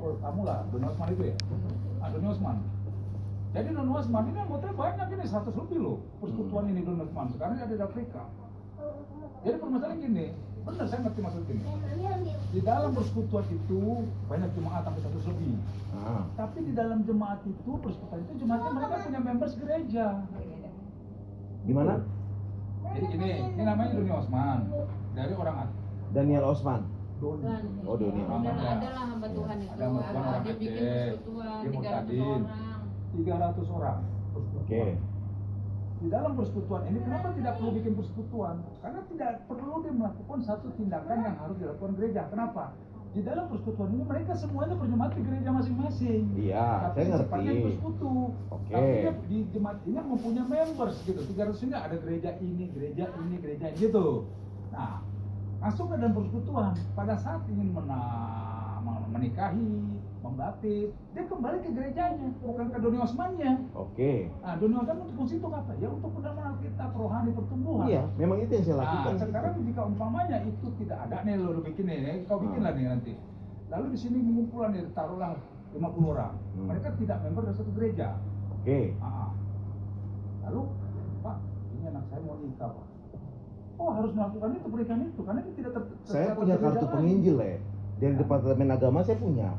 kamu lah, Doni Osman itu ya? Doni Osman. Jadi Doni Osman ini anggotanya banyak ini, 100 lebih loh persekutuan ini Doni Osman. Sekarang ada di Afrika. Jadi permasalahan gini, benar saya ngerti maksud ini. Di dalam persekutuan itu banyak jemaat sampai 100 lebih. Tapi di dalam jemaat itu, persekutuan itu jemaatnya mereka punya members gereja. Gimana? Jadi ini namanya Doni Osman dari orang Daniel Osman. Doni. Oh, Doni. Ada lah hamba Tuhan itu. Ada hamba Tuhan orang Dia bikin Aceh. persekutuan Dia 300 murtadin. orang. 300 orang. Oke. Di dalam persekutuan ini kenapa tidak perlu bikin persekutuan? Karena tidak perlu dia melakukan satu tindakan yang harus dilakukan gereja. Kenapa? Di dalam persekutuan ini mereka semuanya berjemaat di gereja masing-masing. Iya, Tapi saya ngerti. sifatnya bersekutu. Oke. Tapi dia di jemaat ini mempunyai members gitu. 300 ini ada gereja ini gitu. Nah, masuk ke dalam persekutuan pada saat ingin menikahi, membaptis, dia kembali ke gerejanya, bukan ke Doni Osmannya. Oke. Nah, Doni Osman untuk fungsi itu apa? Ya untuk pendalaman Alkitab, rohani, pertumbuhan. Iya, memang itu yang saya lakukan. Nah, sekarang jika umpamanya itu tidak ada nih, lo bikin nih, kau bikin lah nih nanti. Lalu di sini mengumpulan nih, taruhlah 50 orang. Mereka tidak member dari satu gereja. Oke. Lalu, Pak, ini anak saya mau nikah, Pak. Oh, harus melakukan itu, pernikahan itu, karena itu tidak Saya punya kartu penginjil ya. Dari Departemen Agama saya punya.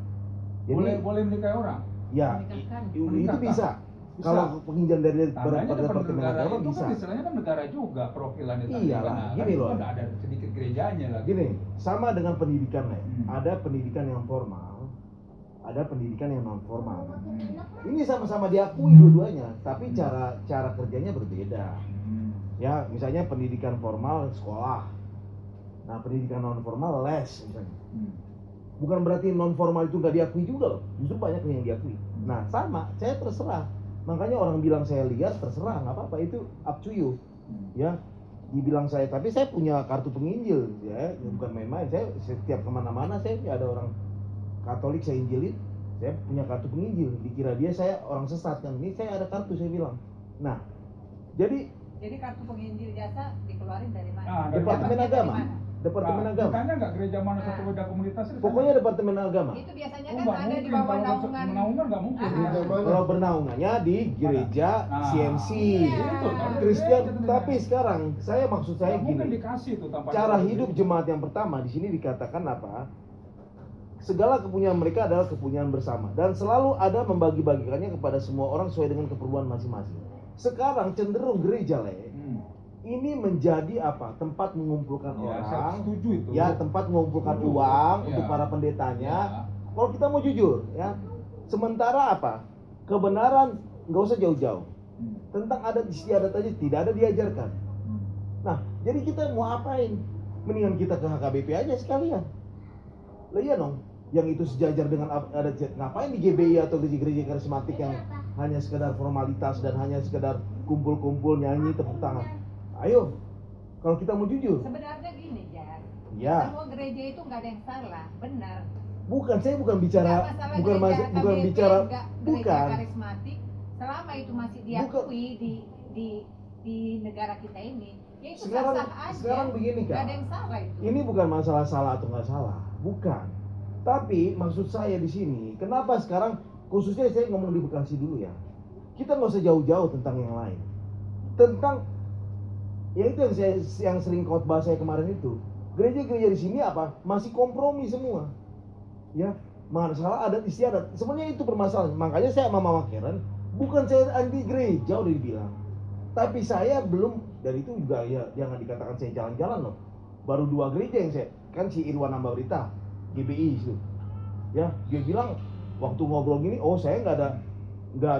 Jadi, boleh menikahi orang? ya, itu bisa. Kalau penginjil dari Departemen Agama itu bisa. kan istilahnya kan negara juga perwakilannya. Iyalah, gini loh. Kan ada sedikit gerejanya lah. Gini, sama dengan pendidikan ya. Ada pendidikan yang formal, ada pendidikan yang non formal. Ini sama-sama diakui dua-duanya, tapi cara kerjanya berbeda. Ya, misalnya pendidikan formal sekolah. Nah, pendidikan non formal les misalnya. Bukan berarti non formal itu nggak diakui juga loh. Justru banyak yang diakui. Nah, sama, saya terserah. Makanya orang bilang saya liar, terserah, nggak apa-apa, itu up to you. Ya, dibilang saya, tapi saya punya kartu penginjil, ya, bukan main-main. Saya setiap kemana-mana saya ada orang Katolik saya injilin, saya punya kartu penginjil. Dikira dia saya orang sesat kan? Ini saya ada kartu, saya bilang. Nah, jadi kartu penginjil jasa dikeluarin dari mana? Nah, Departemen Agama. Departemen Agama. Tanya nggak gereja mana satu beda komunitas itu? Pokoknya Departemen Agama. Itu biasanya Oh, kan nggak ada di mungkin. bawah Kalau naungan. naungan nggak mungkin. Kalau bernaungannya di gereja CMC, Itu, Kristen. Tapi sekarang maksud saya mungkin gini. dikasih tuh tanpa Cara hidup jemaat yang pertama di sini dikatakan apa? Segala kepunyaan mereka adalah kepunyaan bersama dan selalu ada membagi-bagikannya kepada semua orang sesuai dengan keperluan masing-masing. Sekarang cenderung gereja ini menjadi apa? Tempat mengumpulkan orang. Saya setuju itu. Ya, tempat mengumpulkan uang untuk para pendetanya. Kalau kita mau jujur, ya. Sementara apa? Kebenaran nggak usah jauh-jauh. Tentang adat istiadat aja tidak ada diajarkan. Nah, jadi kita mau apain? Mendingan kita ke HKBP aja sekalian. Lah iya dong. Yang itu sejajar dengan adat. Ngapain di GBI atau di gereja karismatik yang hanya sekedar formalitas dan hanya sekedar kumpul-kumpul nyanyi tepuk tangan. Ayo, kalau kita mau jujur. Sebenarnya gini, Jan. Ya. Semua gereja itu nggak ada yang salah, benar. Bukan, saya bukan bicara, bukan. Karismatik, selama itu masih diakui di negara kita ini, ya itu sah-sah aja. Sekarang begini Kak. Nggak ada yang salah itu. Ini bukan masalah salah atau nggak salah, bukan. Tapi maksud saya di sini, kenapa sekarang khususnya saya ngomong di Bekasi dulu ya. Kita nggak usah jauh-jauh tentang yang lain. Tentang ya itu yang sering khotbah saya kemarin itu. Gereja-gereja di sini apa? Masih kompromi semua. Ya, masalah adat istiadat. Sebenarnya itu permasalahan. Makanya saya sama Mama Karen, bukan saya anti gereja udah dibilang. Tapi saya belum, dan itu juga ya jangan dikatakan saya jalan-jalan loh. Baru 2 gereja yang saya, kan si Irwan Nambah Berita, GBI itu. Ya, dia bilang waktu ngobrol gini, oh saya nggak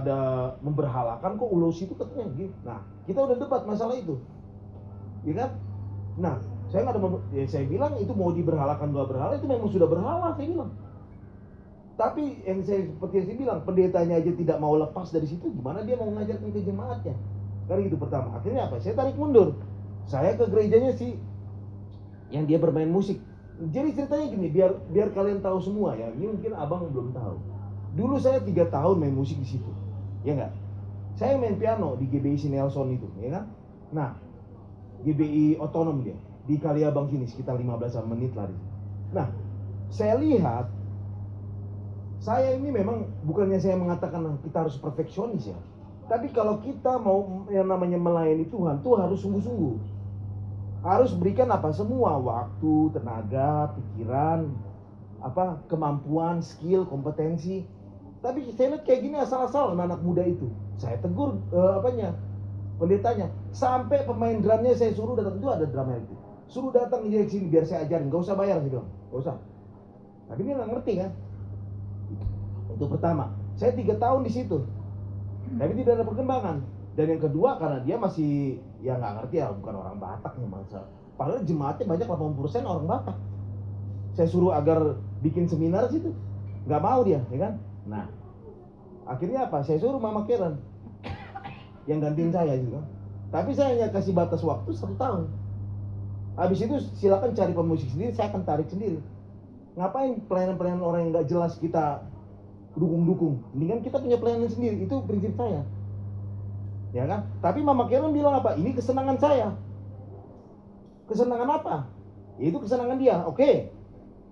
ada memberhalakan kok ulos itu katanya gitu. Nah, kita udah debat masalah itu. Ya kan? Nah, saya nggak ada saya bilang itu mau diberhalakan nggak berhala itu memang sudah berhala saya bilang. Tapi seperti yang saya bilang, pendetanya aja tidak mau lepas dari situ, gimana dia mau ngajarkan ke jemaatnya? Kan gitu pertama. Akhirnya apa? Saya tarik mundur. Saya ke gerejanya sih yang dia bermain musik. Jadi ceritanya gini, biar kalian tahu semua ya. Ini mungkin abang belum tahu. Dulu saya 3 tahun main musik di situ, ya nggak? Saya main piano di GBI si Nelson itu, ya kan? Nah, GBI otonom dia di Kaliabang sini sekitar 15 menit lari. Nah, saya lihat Saya ini memang bukannya saya mengatakan kita harus perfeksionis ya. Tapi kalau kita mau yang namanya melayani Tuhan, tuh harus sungguh-sungguh. Harus berikan apa semua, waktu, tenaga, pikiran, kemampuan, skill, kompetensi. Tapi saya lihat kayak gini asal-asal anak muda itu. Saya tegur pendetanya. Sampai pemain drumnya saya suruh datang, itu ada drumnya itu. Suruh datang ke sini biar saya ajarin, gak usah bayar, saya bilang, gak usah. Tapi dia nggak ngerti kan. Itu pertama, saya 3 tahun di situ, tapi tidak ada perkembangan. Dan yang kedua karena dia masih ya nggak ngerti ya, bukan orang Batak nih masa. Padahal jemaatnya banyak 80% orang Batak. Saya suruh agar bikin seminar situ, nggak mau dia, ya kan? Nah, akhirnya apa? Saya suruh Mama Karen yang gantiin saya gitu. Tapi saya hanya kasih batas waktu 1 tahun. Habis itu silakan cari pemusik sendiri, saya akan tarik sendiri. Ngapain pelayanan-pelayanan orang yang nggak jelas kita dukung-dukung? Mendingan kita punya pelayanan sendiri, itu prinsip saya. Ya kan? Tapi Mama Karen bilang apa? Ini kesenangan saya. Kesenangan apa? Ya itu kesenangan dia. Oke.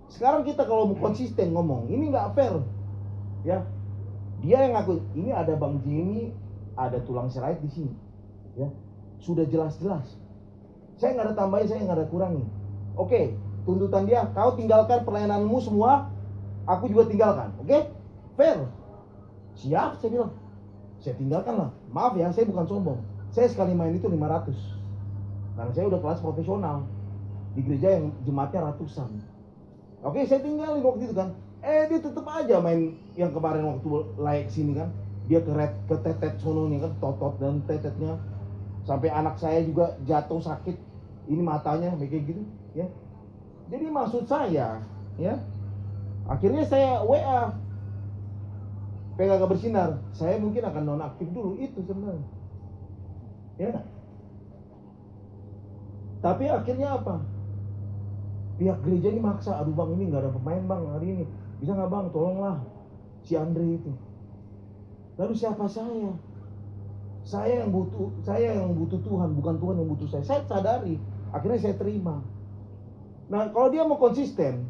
Sekarang kita kalau mau konsisten ngomong, ini nggak fair. Ya. Dia yang ngaku, ini ada Bang Jimmy, ada tulang serait di sini. Ya. Sudah jelas-jelas. Saya nggak ada tambahin, saya nggak ada kurangi. Oke, tuntutan dia, kau tinggalkan pelayananmu semua, aku juga tinggalkan. Oke? Fair. Siap, saya bilang. Saya tinggalkan lah. Maaf ya, saya bukan sombong. Saya sekali main itu 500. Karena saya udah kelas profesional. Di gereja yang jemaatnya ratusan. Oke, saya tinggalin waktu itu kan. Dia tetap aja main yang kemarin waktu layak sini kan. Dia ke tetet sononya kan, totot dan tetetnya. Sampai anak saya juga jatuh sakit. Ini matanya kayak gitu, ya. Jadi maksud saya, ya. Akhirnya saya WA PKK Bersinar, saya mungkin akan nonaktif dulu, itu sebenarnya. Ya. Tapi akhirnya apa? Pihak gereja ini maksa, aduh Bang ini nggak ada pemain Bang hari ini. Bisa nggak Bang, tolonglah si Andre itu. Lalu siapa saya? Saya yang butuh Tuhan, bukan Tuhan yang butuh saya. Saya sadari, akhirnya saya terima. Nah kalau dia mau konsisten,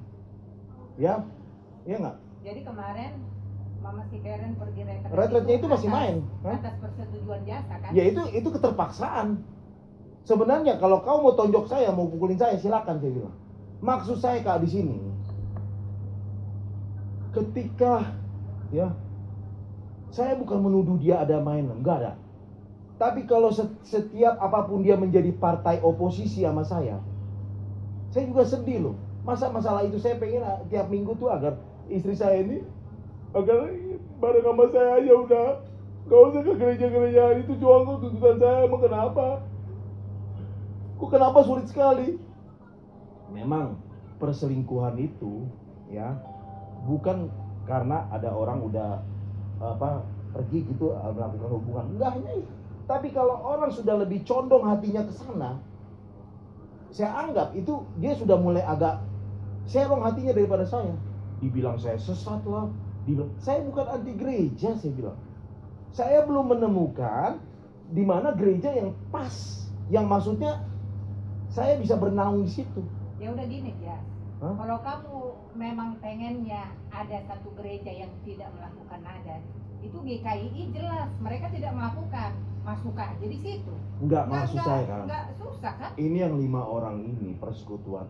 ya nggak? Jadi kemarin Mama si Karen pergi retretnya itu masih main, atas persetujuan jasa kan? Ya itu keterpaksaan. Sebenarnya kalau kau mau tonjok saya, mau pukulin saya, silakan saya bilang. Maksud saya Kak di sini, ketika ya saya bukan menuduh dia ada mainan, enggak ada. Tapi kalau setiap apapun dia menjadi partai oposisi sama saya juga sedih loh. Masa masalah itu saya pengen tiap minggu tuh agar istri saya ini agar bareng sama saya aja udah, gak usah ke gereja-gereja itu jual kok tuntutan saya. Emang kenapa? Kok kenapa sulit sekali? Memang perselingkuhan itu ya bukan karena ada orang udah pergi gitu melakukan hubungan, enggak hanya itu. Tapi kalau orang sudah lebih condong hatinya ke sana, saya anggap itu dia sudah mulai agak serong hatinya daripada saya. Dibilang saya sesat lah, saya bukan anti gereja, saya bilang. Saya belum menemukan di mana gereja yang pas, yang maksudnya saya bisa bernaung di situ. Ya udah gini ya. Kalau kamu memang pengennya ada satu gereja yang tidak melakukan nada, itu GKI jelas mereka tidak melakukan, masuk aja di situ. Enggak maksud saya kan. Enggak susah kan? Ini yang 5 orang ini persekutuan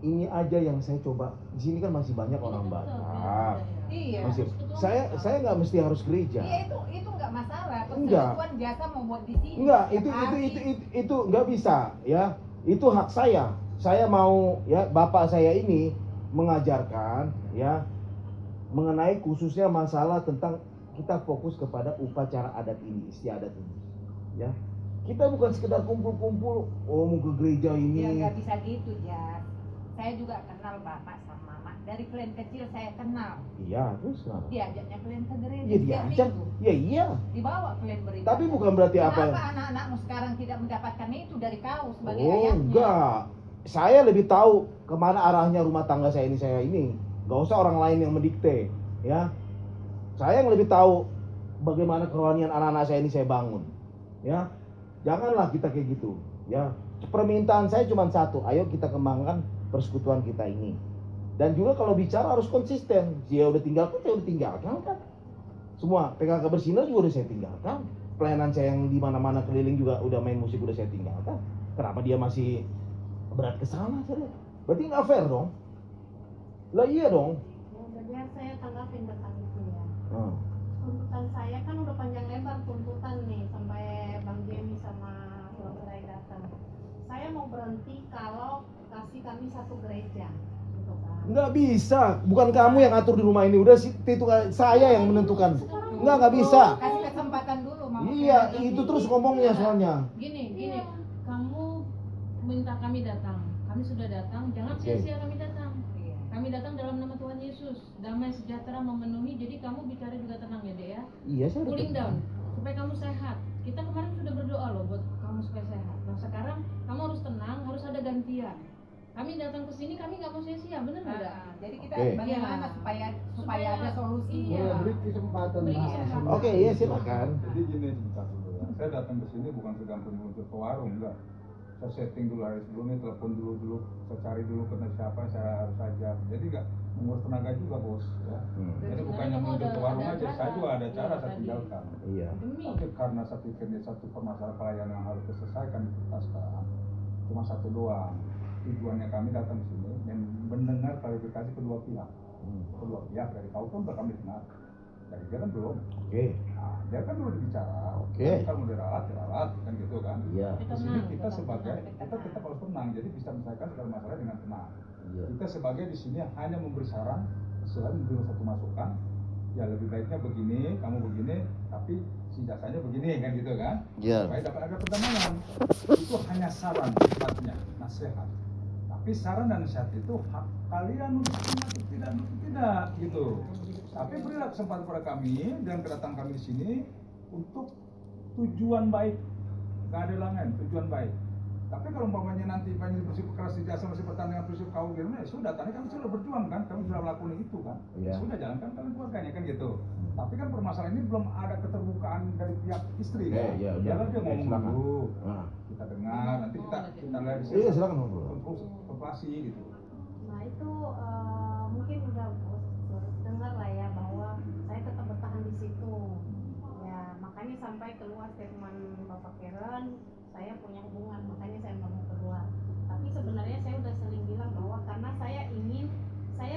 ini aja yang saya coba. Di sini kan masih banyak orang Batak. Iya. Masih, saya nggak mesti harus gereja. Iya itu nggak masalah. Enggak. Persekutuan jasa mau buat di sini. Enggak, itu nggak bisa ya. Itu hak saya. Saya mau ya bapak saya ini mengajarkan ya mengenai khususnya masalah tentang kita fokus kepada upacara adat ini, istiadat ini. Ya. Kita bukan sekedar kumpul-kumpul, mau ke gereja ini. Ya nggak bisa gitu ya. Saya juga kenal bapak sama mama. Dari kalian kecil saya kenal. Iya, terus kenapa? Diajaknya kalian ke gereja. Iya diajak. Ya iya. Dibawa kalian beribadah. Tapi bukan berarti apa? Kenapa anak-anakmu sekarang tidak mendapatkan itu dari kau sebagai ayahnya? ayahnya? Enggak. Saya lebih tahu kemana arahnya rumah tangga saya ini. Gak usah orang lain yang mendikte, ya. Saya yang lebih tahu bagaimana kerohanian anak-anak saya ini saya bangun, ya. Janganlah kita kayak gitu, ya. Permintaan saya cuma satu, ayo kita kembangkan persekutuan kita ini, Dan juga kalau bicara harus konsisten. Dia udah tinggalkan, saya udah tinggalkan kan. Semua PKK Bersinar juga udah saya tinggalkan. Pelayanan saya yang di mana-mana keliling juga udah main musik udah saya tinggalkan. Kenapa dia masih berat ke sana saja? Berarti nggak fair dong. Lah iya dong. Ya, biar saya tanggapin tentang itu ya. Hmm. Tuntutan saya kan udah panjang lebar tuntutan nih sampai Bang Jemi sama Bang Rai datang. Saya mau berhenti kalau kasih kami satu gereja. Gitu kan. Nggak bisa. Bukan kamu yang atur di rumah ini. Udah itu saya yang menentukan. Nggak bisa. Kasih kesempatan dulu, Mama. Iya, itu terus ngomongnya soalnya. Gini, kamu minta kami datang, kami sudah datang, jangan Oke. sia-sia kami datang. Iya. Kami datang dalam nama Tuhan Yesus, damai sejahtera memenuhi, jadi kamu bicara juga tenang ya Dek ya. Iya, saya udah Cooling tenang. down, supaya kamu sehat. Kita kemarin sudah berdoa loh buat kamu supaya sehat. Nah sekarang kamu harus tenang, harus ada gantian. Kami datang ke sini, kami nggak mau sia-sia, bener nggak? Nah, jadi kita Oke. bagaimana supaya ada solusi. Iya. Beri kesempatan. Beri kesempatan. Oke, iya silakan. Jadi gini sebentar dulu ya. Saya datang ke sini bukan segampang meluncur ke warung, enggak. Saya setting dulu hari sebelumnya, telepon dulu, saya cari dulu ke siapa yang saya harus ajar. Jadi enggak menguras tenaga juga bos. Ya. Jadi bukannya Kamu meluncur ke ada warung aja, acara. saya juga ada cara Iya, saya tadi. tinggalkan. Iya. Demi. Tapi karena saya pikir ini satu permasalahan pelayanan yang harus diselesaikan di kita sekarang, cuma satu doang. Tujuannya kami datang ke sini yang mendengar klarifikasi kedua pihak. Kedua pihak dari kau pun kami dengar, dari dia kan belum. Oke. Nah, dia kan dulu bicara. Oke. Kalau mau diralat kan gitu kan. Iya. Di sini kita sebagai kita tetap harus tenang, jadi bisa menyelesaikan segala masalah dengan tenang. Iya. Kita sebagai di sini hanya memberi saran, selain memberi satu masukan. Ya lebih baiknya begini, kamu begini, tapi si jasanya begini kan gitu kan. Iya. Supaya dapat ada pertemanan. Itu hanya saran sifatnya, nasihat. Tapi saran dan nasihat itu hak kalian untuk terima atau tidak gitu. Tapi berilah kesempatan kepada kami dan kedatangan kami di sini untuk tujuan baik, nggak ada lain tujuan baik. Tapi kalau umpamanya nanti banyak bersih keras di jasa masih bertahan dengan prinsip kaum gitu, ya sudah. Tadi kami sudah berjuang kan, kami sudah melakukan itu kan. Iya. Sudah jalankan kalian keluarganya kan gitu. Tapi kan permasalahan ini belum ada keterbukaan dari pihak istri kan. Iya, Ya udah. dia ngomong Silakan. dulu, Nah. kita dengar, nanti kita lihat di Iya, silakan ngobrol. konsultasi gitu. Nah itu mungkin udah dengar lah ya bahwa saya tetap bertahan di situ. Ya makanya sampai keluar statement Bapak Karen, saya punya hubungan, makanya saya mau keluar. Tapi sebenarnya saya udah sering bilang bahwa karena saya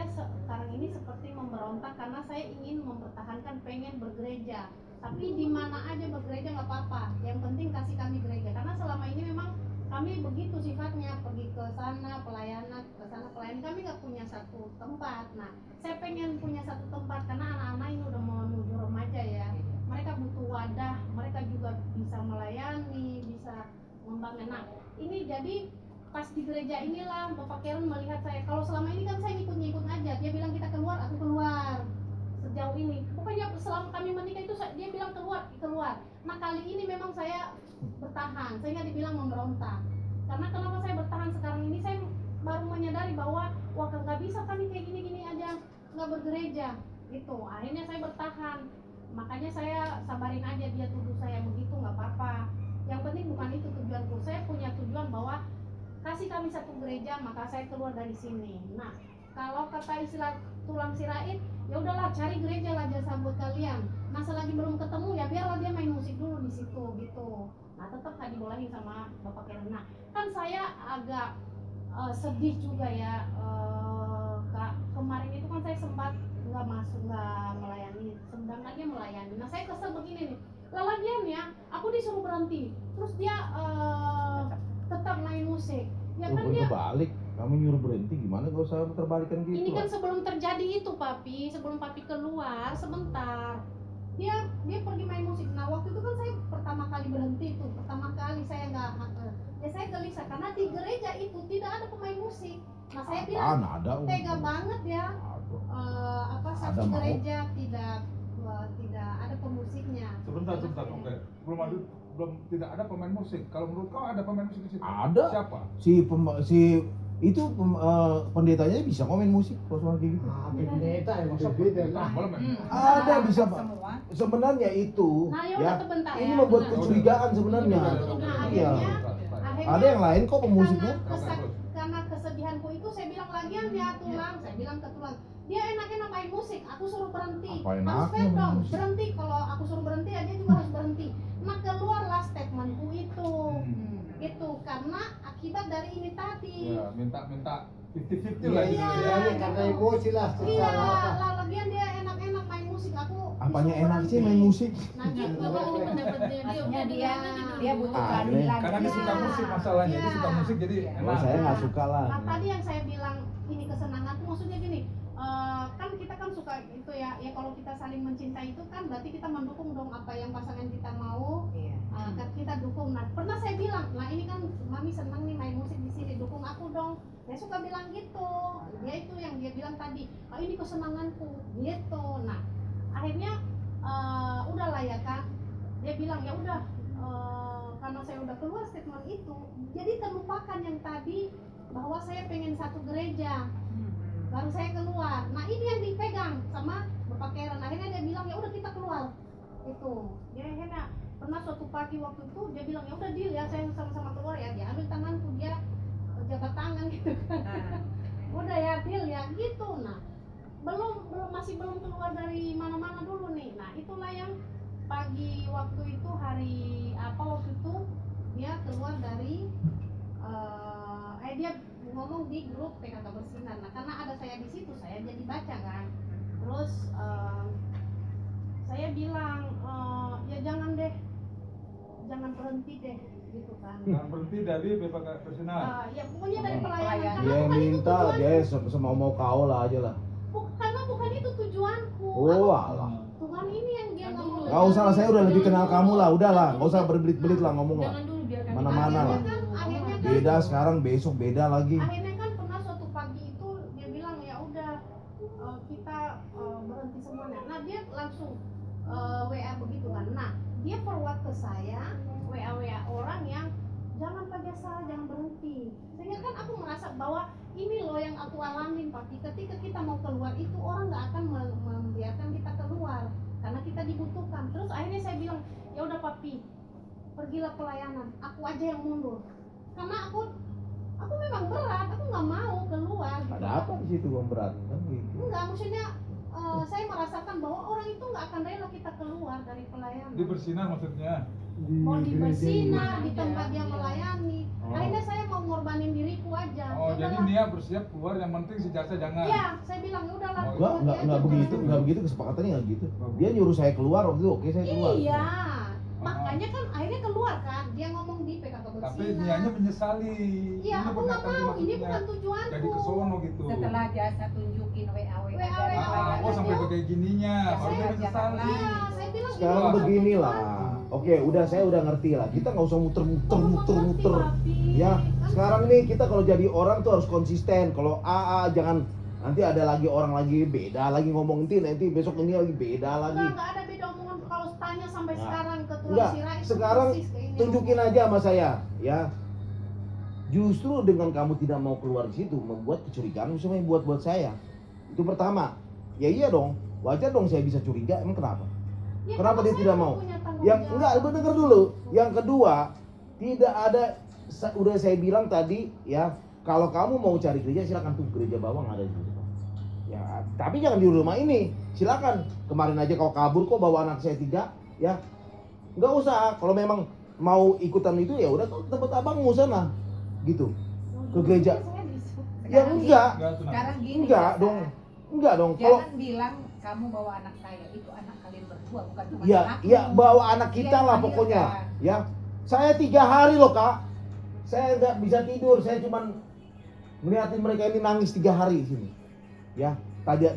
sekarang ini seperti memberontak karena saya ingin mempertahankan pengen bergereja. Tapi di mana aja bergereja nggak apa-apa. Yang penting kasih kami gereja. Karena selama ini memang kami begitu sifatnya, pergi ke sana pelayanan, ke sana pelayanan, kami nggak punya satu tempat. Nah, saya pengen punya satu tempat karena anak-anak ini udah mau menuju remaja ya. Mereka butuh wadah, mereka juga bisa melayani, bisa membangun. Nah, ini jadi pas di gereja inilah Bapak Karen melihat saya. Kalau selama ini kan saya ngikut-ngikut aja. Dia bilang kita keluar, aku keluar. Sejauh ini, pokoknya selama kami menikah itu dia bilang keluar. Nah kali ini memang saya bertahan, sehingga dibilang memberontak. Karena kenapa saya bertahan sekarang ini, saya baru menyadari bahwa wah nggak bisa kami kayak gini-gini aja nggak bergereja gitu. Akhirnya saya bertahan. Makanya saya sabarin aja dia tuduh saya begitu, nggak apa-apa. Yang penting bukan itu tujuanku. Saya punya tujuan bahwa kasih kami satu gereja, maka saya keluar dari sini. Nah kalau kata istilah tulang sirait, ya udahlah cari gereja lah jasa buat kalian. Nah selagi belum ketemu ya biarlah dia main musik dulu di situ gitu. Nah tetap nggak dibolehin sama Bapak Karen. Nah kan saya agak sedih juga ya. Kak, kemarin itu kan saya sempat nggak masuk, nggak melayani, sedangkan dia melayani. Nah saya kesel begini nih, lagian ya aku disuruh berhenti, terus dia tetap main musik. Ya kan dia Kebalik, kami nyuruh berhenti gimana gak usah terbalikan gitu. ini kan sebelum terjadi itu papi, sebelum papi keluar sebentar dia pergi main musik. Nah waktu itu kan saya pertama kali berhenti itu, pertama kali saya nggak ya saya gelisah karena di gereja itu tidak ada pemain musik. Nah saya bilang ada tega banget ya, satu mau. gereja tidak ada pemusiknya. Sebentar, oke. Belum tidak ada pemain musik. Kalau menurut kau ada pemain musik di situ? Ada. Siapa? Pendetanya bisa komen musik kalau soal kayak gitu. Pendeta yang berbeda lah. Boleh, men? Ada bisa Pak. Semua. Sebenarnya itu Nah ya ya udah sebentar ini ya. membuat Nah, kecurigaan sebenarnya. Nah, Iya. akhirnya Ada yang lain kok pemusiknya. karena kesedihanku itu saya bilang lagian ya tulang, saya bilang bilang ke tuan, dia enak-enak main musik, aku suruh berhenti. Apa Harus enaknya fair main dong, musik? berhenti. Kalau aku suruh berhenti ya dia juga harus berhenti. Nah keluarlah statementku itu. Itu karena akibat dari ini tadi. Ya, minta 50-50 Iya, lah Iya. gitu ya. karena emosi lah. Iya, secara- lah lagian dia enak-enak main musik, aku Apanya disuruh enak sih berhenti. main musik? Nah gitu. Bapak ini pendapatnya dia Maksudnya udah dia dengarkan itu dia dulu. butuh Ah, keadilan. Karena dia suka Iya. musik masalahnya, dia Iya. suka musik jadi Iya. Oh, enak. saya nggak suka lah. Nah tadi yang saya bilang ini kesenanganku maksudnya gini, kan kita kan suka itu ya kalau kita saling mencintai itu kan berarti kita mendukung dong apa yang pasangan kita mau, Iya. kan kita dukung. Nah pernah saya bilang, nah ini kan mami senang nih main musik di sini, dukung aku dong. Saya suka bilang gitu, dia itu yang dia bilang tadi, ini kesenanganku gitu. Nah akhirnya udahlah ya kan, dia bilang ya udah karena saya udah keluar statement itu, jadi terlupakan yang tadi bahwa saya pengen satu gereja, baru saya keluar. Nah ini yang dipegang sama Bapak Karen. Akhirnya dia bilang ya udah kita keluar. Itu dia akhirnya pernah suatu pagi waktu itu dia bilang ya udah deal ya, saya sama-sama keluar ya. Dia ambil tanganku, dia jabat tangan gitu kan. Udah ya deal ya gitu. Nah masih belum keluar dari mana-mana dulu nih. Nah itulah yang pagi waktu itu hari apa waktu itu dia keluar dari dia ngomong di grup PKK Bersinar. Nah karena ada saya di situ, saya jadi baca kan. Terus saya bilang ya jangan deh, jangan berhenti deh gitu kan. Jangan berhenti dari BPK Bersinar. Ya pokoknya dari pelayanan. Pelayanan. Karena Dia yang bukan itu minta, tujuanku. dia semau kau lah aja lah. Karena bukan itu tujuanku. Oh alah. Tuhan ini yang dia ngomong. Nggak usah lah, saya udah lebih kenal kamu lah, udah lah, nggak usah berbelit-belit lah ngomong lah. Jangan dulu biar kami Mana-mana tahu. lah. Akhirnya kan Beda sekarang, besok beda lagi. akhirnya kan pernah suatu pagi itu dia bilang ya udah kita berhenti semuanya. Nah dia langsung WA begitu kan. Nah dia forward ke saya WA orang yang jangan pakai salah, jangan berhenti. Sehingga kan aku merasa bahwa ini loh yang aku alamin Papi. Ketika kita mau keluar itu orang nggak akan membiarkan kita keluar karena kita dibutuhkan. Terus akhirnya saya bilang ya udah Papi, pergilah pelayanan, aku aja yang mundur karena aku memang berat, aku nggak mau keluar gitu. Ada apa di situ yang berat kan gitu? Enggak, maksudnya saya merasakan bahwa orang itu nggak akan rela kita keluar dari pelayanan. Di Bersinar maksudnya. Mau di gereja bersinar, ini. di tempat dia melayani. Oh. Akhirnya saya mau ngorbanin diriku aja. Oh, Ya jadi udahlah. Nia bersiap keluar, yang penting si jasa jangan. Iya, saya bilang ya udahlah. Oh, Enggak, pergi aja enggak begitu, keluar. enggak begitu kesepakatannya enggak gitu. Dia nyuruh saya keluar waktu itu, oke saya keluar. Iya, makanya kan akhirnya keluar kan. Dia ngomong di PKK Tapi Bersinar. Nianya menyesali. Iya, aku nggak bukan mau. Ini maksudnya. bukan tujuanku. Jadi kesono gitu. Setelah jasa tunjukin WA WA. dari pelayanan. Oh sampai kayak gininya, Ya, baru dia saya menyesali. Iya, saya bilang Sekarang ini bukan beginilah. tujuanku. Oke, saya udah ngerti lah. Kita nggak usah muter-muter. Papi. Ya, Kan sekarang nih kita kalau jadi orang tuh harus konsisten. Kalau AA jangan nanti ada lagi orang lagi beda lagi ngomong nanti besok ini lagi beda lagi. nggak ada beda omongan kalau tanya sampai Nah, sekarang ke Tuan enggak, Sira itu sekarang persis kayak ini. tunjukin aja sama saya, ya. Justru dengan kamu tidak mau keluar di situ membuat kecurigaan semua buat saya. Itu pertama. Ya iya dong, wajar dong saya bisa curiga. Emang kenapa? Ya, Kenapa karena dia saya tidak nggak mau? punya tanggung Yang jawab. enggak, dengar dulu. Yang kedua, tidak ada udah saya bilang tadi ya, kalau kamu mau cari gereja silakan tuh gereja bawang ada di situ. Ya, tapi jangan di rumah ini. Silakan. Kemarin aja kau kabur kok bawa anak saya 3, ya. Enggak usah. Kalau memang mau ikutan itu ya udah ke tempat abangmu sana. Gitu. Ke gereja. Saya disuruh. Ya enggak. Enggak tuh. Sekarang gini. Enggak Jasa. dong. Enggak dong. Kalau Jangan bilang kamu bawa anak saya, itu anak kalian berdua bukan cuma ya, anakku. ya bawa anak kita Dia lah yang pokoknya. melahirkan. Ya. Saya 3 hari loh, Kak. Saya nggak bisa tidur. Saya cuman melihatin mereka ini nangis 3 hari di sini. Ya,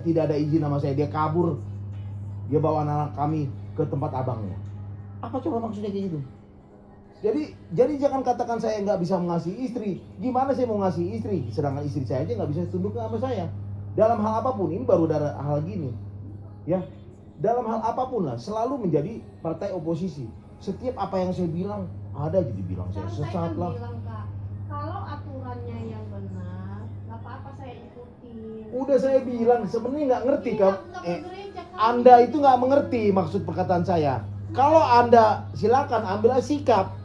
tidak ada izin sama saya. Dia kabur. Dia bawa anak kami ke tempat abangnya. Apa coba maksudnya kayak gitu? Jadi jangan katakan saya nggak bisa mengasihi istri. Gimana saya mau ngasih istri? Sedangkan istri saya aja nggak bisa tunduk sama saya. Dalam hal apapun, ini baru ada hal gini. Ya, dalam hal apapun lah, selalu menjadi partai oposisi. Setiap apa yang saya bilang, ada jadi bilang saya Kan sesat saya kan lah. bilang Kak, kalau aturannya yang benar, nggak apa-apa saya ikutin. Udah saya bilang, sebenarnya nggak ngerti Ini kan? nggak bergereja, Kak. Anda itu nggak mengerti maksud perkataan saya. Kalau Anda silakan ambil sikap,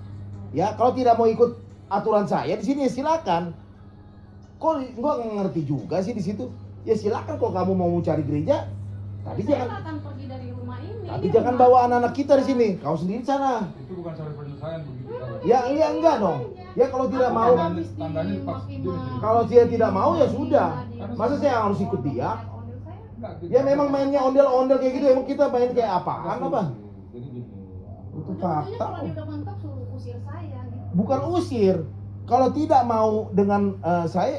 ya. Kalau tidak mau ikut aturan saya di sini silakan. Kok gua nggak ngerti juga sih di situ. ya silakan kalau kamu mau cari gereja, tapi Saya jangan akan pergi dari rumah ini. tapi Ini jangan rumah. bawa anak-anak kita di sini. Kau sendiri sana. Itu bukan syarat penyelesaian begitu. Ya iya enggak dong. Ya kalau tidak mau, Tandanya pas gini. kalau dia tidak mau ya sudah. Masa saya harus ikut dia? Ya memang mainnya ondel-ondel kayak gitu, emang kita main kayak apaan apa? Jadi gini. Itu Tentunya fakta. kalau dia udah mentok suruh usir saya gitu. Bukan usir. Kalau tidak mau dengan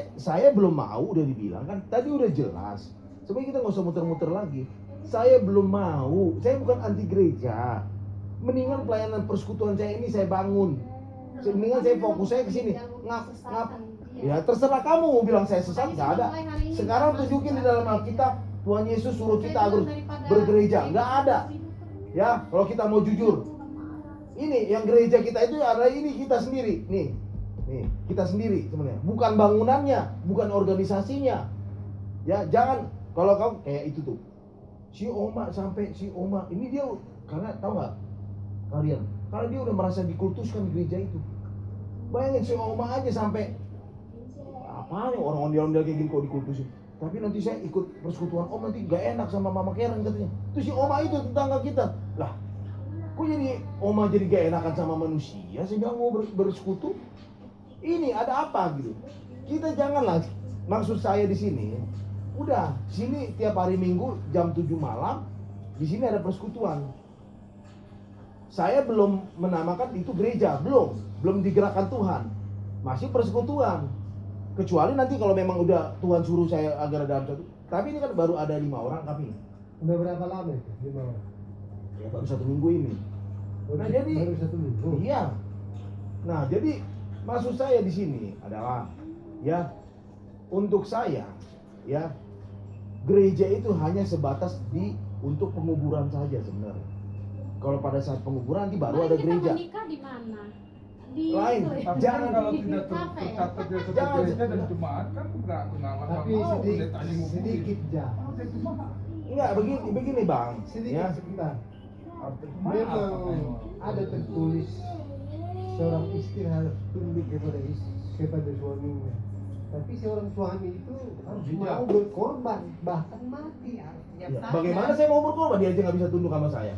saya belum mau udah dibilang kan. Tadi udah jelas. Sebenarnya kita nggak usah muter-muter lagi. Saya belum mau. Saya bukan anti gereja. Mendingan pelayanan persekutuan saya ini saya bangun. Mendingan saya fokus saya ke sini. Ngap. Ya terserah kamu mau bilang saya sesat, nggak ada. Sekarang tunjukin di dalam Alkitab Tuhan Yesus suruh kita harus bergereja, nggak ada. Ya, kalau kita mau jujur, ini yang gereja kita itu adalah ini kita sendiri, nih kita sendiri sebenarnya, bukan bangunannya, bukan organisasinya. Ya, jangan kalau kamu kayak itu tuh, si Oma ini dia karena tahu nggak kalian, karena dia udah merasa dikultuskan di gereja itu. Bayangin si Oma aja sampai apa nih orang ondel-ondel kayak gini kok dikultusin. Tapi nanti saya ikut persekutuan Om nanti gak enak sama Mama Karen katanya. Terus si Oma itu tetangga kita. Lah, kok jadi Oma jadi gak enakan sama manusia? Saya bilang mau bersekutu. Ini ada apa gitu? Kita janganlah. Maksud saya di sini, udah sini tiap hari Minggu jam 7 malam di sini ada persekutuan. Saya belum menamakan itu gereja, belum digerakkan Tuhan. Masih persekutuan. Kecuali nanti kalau memang udah Tuhan suruh saya agar dalam satu. Tapi ini kan baru ada 5 orang kami. Udah berapa lama itu? 5 orang? Ya baru 1 minggu ini. Nah, jadi baru 1 minggu. Iya. Nah jadi maksud saya di sini adalah ya untuk saya ya gereja itu hanya sebatas untuk penguburan saja sebenarnya. Kalau pada saat penguburan nanti baru ada gereja. Kita menikah di mana? Di Lain. itu ya? Tapi Jangan kan kalau di tidak kafe. tercatat dia sebagai Jangan. gereja dan jemaat kan nggak Tapi sedikit ja. Enggak begini Bang. Sedikit Ya. sebentar. Memang ada tertulis seorang istri harus tunduk kepada suaminya. Tapi seorang suami itu harus mau berkorban bahkan mati. Ya, bagaimana saya mau berkorban dia aja nggak bisa tunduk sama saya?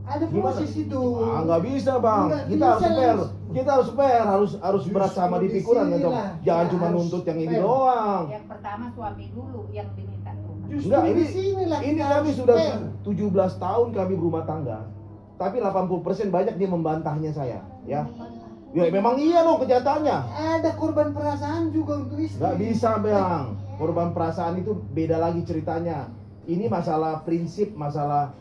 Ada Gimana? proses itu. Nggak bisa Bang. Nggak Kita harus bisa, fair. Lens. Kita harus fair, harus berat sama Justru dipikuran kan Dok? disinilah Jangan kita cuma harus nuntut yang ini fair. doang. Yang pertama suami dulu yang diminta Tuhan. Justru Enggak, di sinilah ini kita kami harus sudah fair. 17 tahun kami berumah tangga. Tapi 80% banyak dia membantahnya saya, ya. Ya memang iya dong kenyataannya. Ada korban perasaan juga untuk istri. Nggak bisa Bang. Korban perasaan itu beda lagi ceritanya. Ini masalah prinsip, masalah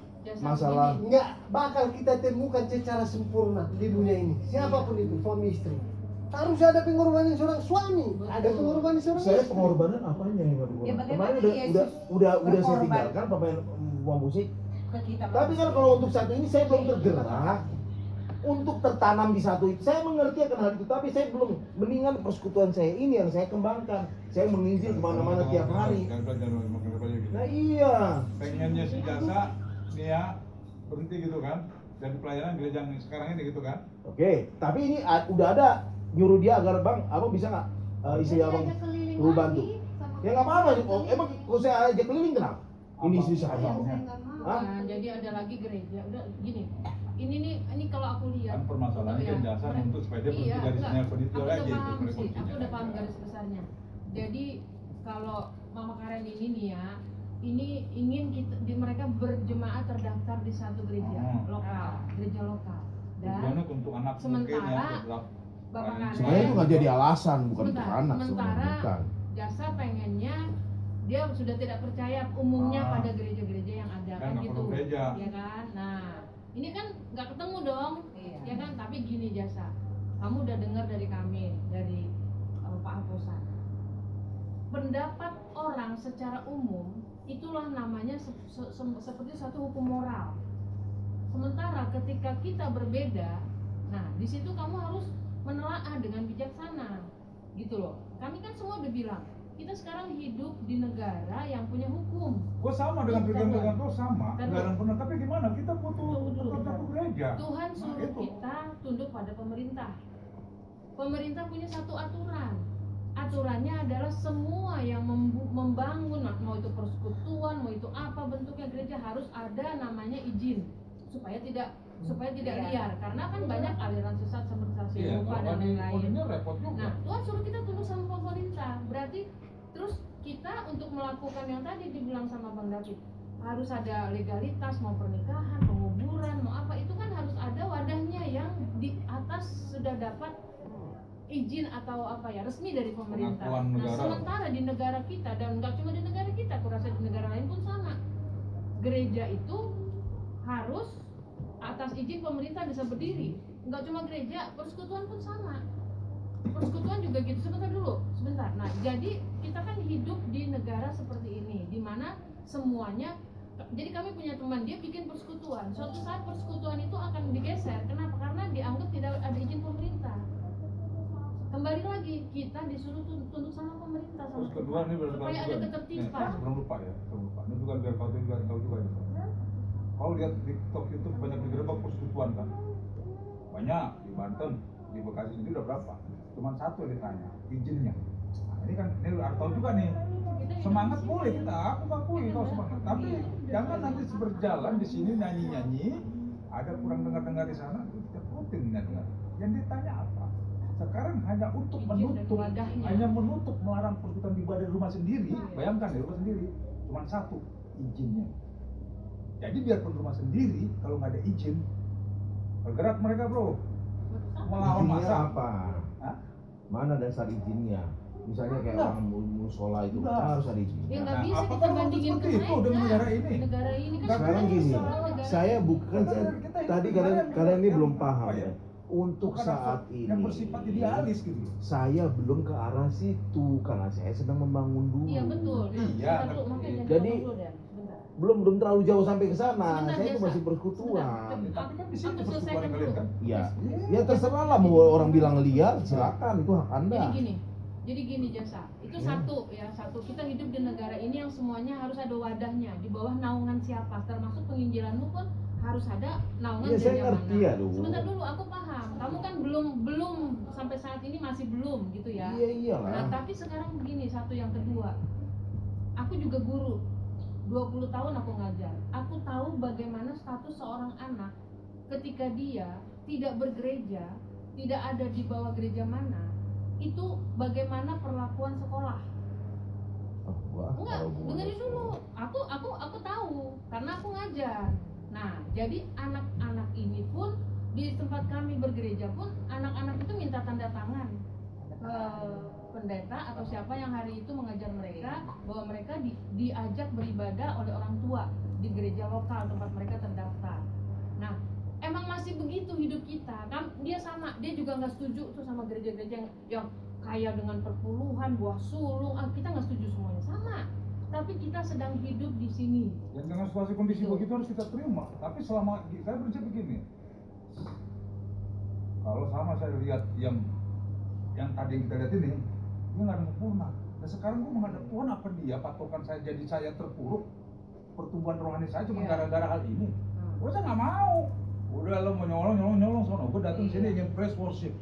Nggak bakal kita temukan secara sempurna di dunia ini. Siapapun itu, suami istri. Harus ada pengorbanan seorang suami, ada pengorbanan seorang saya istri. pengorbanan apanya yang nggak Ya, berkorban? bagaimana Kemarin Yesus udah saya berkorban? tinggalkan pemain musik. Ke kita Tapi kan kalau untuk saat ini saya belum tergerak untuk tertanam di satu itu. Saya mengerti akan hal itu, tapi saya belum. Mendingan persekutuan saya ini yang saya kembangkan. Saya menginjil kemana-mana tiap hari. Nah iya. Pengennya si jasa nih ya berhenti gitu kan dan pelayanan gereja yang sekarang ini gitu kan. Oke, tapi ini udah ada nyuruh dia agar Bang, abang bisa nggak istri abang suruh bantu? Ya nggak apa-apa. Oh, emang kalau saya ajak keliling kenapa? Ini istri saya. Hah? Nah, jadi ada lagi gereja. Udah gini. Ini kalau aku lihat Kan permasalahannya ya, kan jasa untuk supaya dia berhenti dari enggak. sinyal penipu Aku lagi udah itu paham sebenarnya sih. Aku kuncinya. udah paham garis besarnya. Jadi kalau Mama Karen ini nih ya, ini ingin mereka berjemaat terdaftar di satu gereja lokal, gereja lokal. Dan Tujuannya untuk anak sementara mungkin ya. Bapak Karen Sebenarnya itu nggak jadi alasan, bukan untuk Sementara- anak sebenarnya. sementara- Bukan. jasa pengennya dia sudah tidak percaya umumnya Ah. pada gereja-gereja yang ada Kan kan nggak gitu perlu gereja. ya kan. Nah ini kan nggak ketemu dong Iya. ya kan. Tapi gini jasa, kamu udah dengar dari kami, dari Pak Alposan, pendapat orang secara umum itulah namanya seperti suatu hukum moral. Sementara ketika kita berbeda, nah di situ kamu harus menelaah dengan bijaksana gitu loh. Kami kan semua udah bilang kita sekarang hidup di negara yang punya hukum. Gue sama dengan pegang-pegang kau sama, Kan- nggak ada benar. Tapi gimana? Kita butuh satu gereja. Tuhan suruh Nah, itu. kita tunduk pada pemerintah. Pemerintah punya satu aturan. aturannya adalah semua yang membangun, mau itu persekutuan, mau itu apa bentuknya gereja, harus ada namanya izin supaya tidak liar, karena kan banyak aliran sesat seperti Iya, lupa kalau dan di lain-lain. Kodenya repot juga. Nah, Tuhan suruh kita tunduk sama pemerintah. Berarti terus kita untuk melakukan yang tadi dibilang sama Bang David, harus ada legalitas, mau pernikahan, penguburan, mau apa, itu kan harus ada wadahnya yang di atas sudah dapat izin atau apa ya, resmi dari pemerintah. Pengakuan Nah, negara. sementara di negara kita, dan nggak cuma di negara kita, aku rasa di negara lain pun sama. Gereja itu harus atas izin pemerintah bisa berdiri. Nggak cuma gereja, persekutuan pun sama. Persekutuan juga gitu. Sebentar. Nah, jadi kita kan hidup di negara seperti ini, di mana semuanya. Jadi kami punya teman, dia bikin persekutuan. Suatu saat persekutuan itu akan digeser. Kenapa? Karena dianggap tidak ada izin pemerintah. Kembali lagi, kita disuruh tunduk sama pemerintah, sama Terus kedua ini Tuhan, supaya ada ketertiban. Sebelum lupa. Ini bukan biar kau tahu juga ya. Kau lihat di TikTok itu banyak digerebek persekutuan kan? Banyak di Banten, di Bekasi sendiri udah berapa? Cuman satu yang ditanya, izinnya. Nah, ini kan ini harus tahu juga nih. Semangat boleh kita, aku akui kau semangat. Tapi jangan nanti berjalan di sini nyanyi-nyanyi, ada kurang dengar-dengar di sana, kita rutin dengar. Yang ditanya apa? Sekarang hanya untuk Izin menutup, dan wadahnya. hanya menutup melarang persekutuan ibadah di rumah sendiri. Iya. Bayangkan di rumah sendiri, cuma satu izinnya. Jadi biarpun rumah sendiri, kalau nggak ada izin, bergerak mereka bro, melawan Izinnya masa. apa? Hah? Mana dasar izinnya? Misalnya kayak Enggak. orang musola itu Enggak. kan harus ada izinnya. Ya nggak Nah, bisa apakah kita mau bandingin ke seperti itu mereka. dengan negara ini? Negara ini kan Sekarang sebenarnya gini, soal negara saya ini. bukan Kita hidup tadi di negara kalian ini yang belum apa paham ya? ya. Untuk Bukan saat yang ini bersifat idealis gitu. saya belum ke arah situ karena saya sedang membangun dulu. Iya betul. Nah, Iya, sebentar dulu, makanya jangan jadi dulu, Dan. Sebentar. belum terlalu jauh sampai ke sana. Sebentar, Saya itu Desa. masih persekutuan. Sebentar. Tapi kan di sini Aku persekutuan selesaikan kalian dulu. kan. Ya, ya terserah lah mau orang bilang liar, silakan itu hak Anda. Jadi gini Jasa, itu satu kita hidup di negara ini yang semuanya harus ada wadahnya, di bawah naungan siapa, termasuk penginjilanmu pun harus ada naungan Iya, saya gereja ngerti mana. ya, Du. Sebentar dulu, aku paham. Kamu kan belum sampai saat ini masih belum gitu ya. Iya Nah, iyalah. tapi sekarang begini, satu yang kedua. Aku juga guru. 20 tahun aku ngajar. Aku tahu bagaimana status seorang anak ketika dia tidak bergereja, tidak ada di bawah gereja mana, itu bagaimana perlakuan sekolah. Oh, wah, Enggak, kalau gua dengerin masuk. dulu. Aku tahu karena aku ngajar. Nah, jadi anak-anak ini pun di tempat kami bergereja pun anak-anak itu minta tanda tangan ke pendeta atau siapa yang hari itu mengajar mereka bahwa mereka diajak beribadah oleh orang tua di gereja lokal tempat mereka terdaftar. Nah, emang masih begitu hidup kita kan, dia juga nggak setuju tuh sama gereja-gereja yang kaya dengan perpuluhan, buah sulung, kita nggak setuju semuanya sama. Tapi kita sedang hidup di sini. Dan dengan situasi kondisi Betul. begitu harus kita terima. Tapi selama saya prinsip begini, kalau sama saya lihat yang tadi yang kita lihat ini, dia nggak ada sempurna. Dan sekarang gue menghadap Tuhan, apa dia patokan saya jadi saya terpuruk pertumbuhan rohani saya cuma Iya. gara-gara hal ini? Gue saya nggak mau. Udah lo mau nyolong sono. Gue datang Iya. sini ingin praise worship.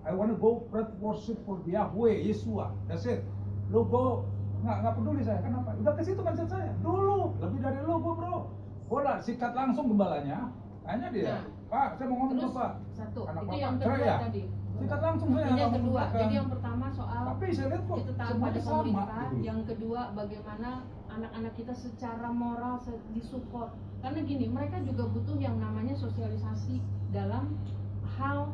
I wanna go praise worship for Yahweh, Yesua. That's it. Lo go nggak peduli saya, kenapa? Udah ke situ mindset saya. Dulu lebih dari lo gue bro. Gue lah sikat langsung gembalanya. Tanya dia, Nah. Pak, saya mau ngomong Terus Pak. satu, Anak itu Bapak yang cerai kedua ya? tadi. Sikat langsung saya. Ini yang nggak kedua. membelakang. Jadi yang pertama soal Tapi saya lihat kok itu taat pada semuanya sama pemerintah, gitu. yang kedua bagaimana anak-anak kita secara moral disupport. Karena gini, mereka juga butuh yang namanya sosialisasi dalam hal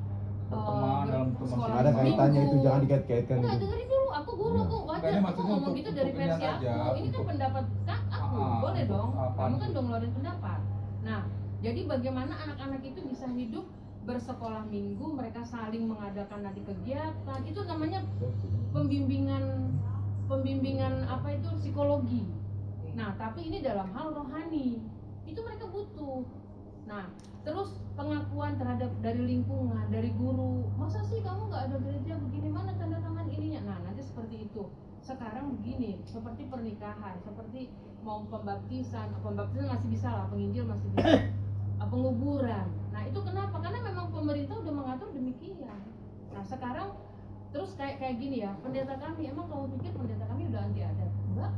Berteman dalam sekolah Ada kaitannya minggu. itu, jangan dikait-kaitkan Enggak, itu. dengerin dulu, aku guru, aku wajar, Makanya aku maksudnya ngomong untuk- gitu dari untuk versi inian aku. aja, Ini kan untuk- pendapat aku, boleh dong. apa Kamu kan gitu. dong ngeluarin pendapat. Nah, jadi bagaimana anak-anak itu bisa hidup bersekolah minggu, mereka saling mengadakan nanti kegiatan, itu namanya pembimbingan apa itu psikologi. Nah, tapi ini dalam hal rohani, itu mereka butuh. Nah, terus pengakuan terhadap dari lingkungan, dari guru, masa sih kamu nggak ada gereja begini, mana tanda tangan ininya? Nah, nanti seperti itu. Sekarang begini, seperti pernikahan, seperti mau pembaptisan masih bisa lah, penginjil masih bisa, penguburan. Nah, itu kenapa? Karena memang pemerintah udah mengatur demikian. Nah, sekarang Terus kayak gini ya, pendeta kami, emang kamu pikir pendeta kami udah anti adat? Enggak.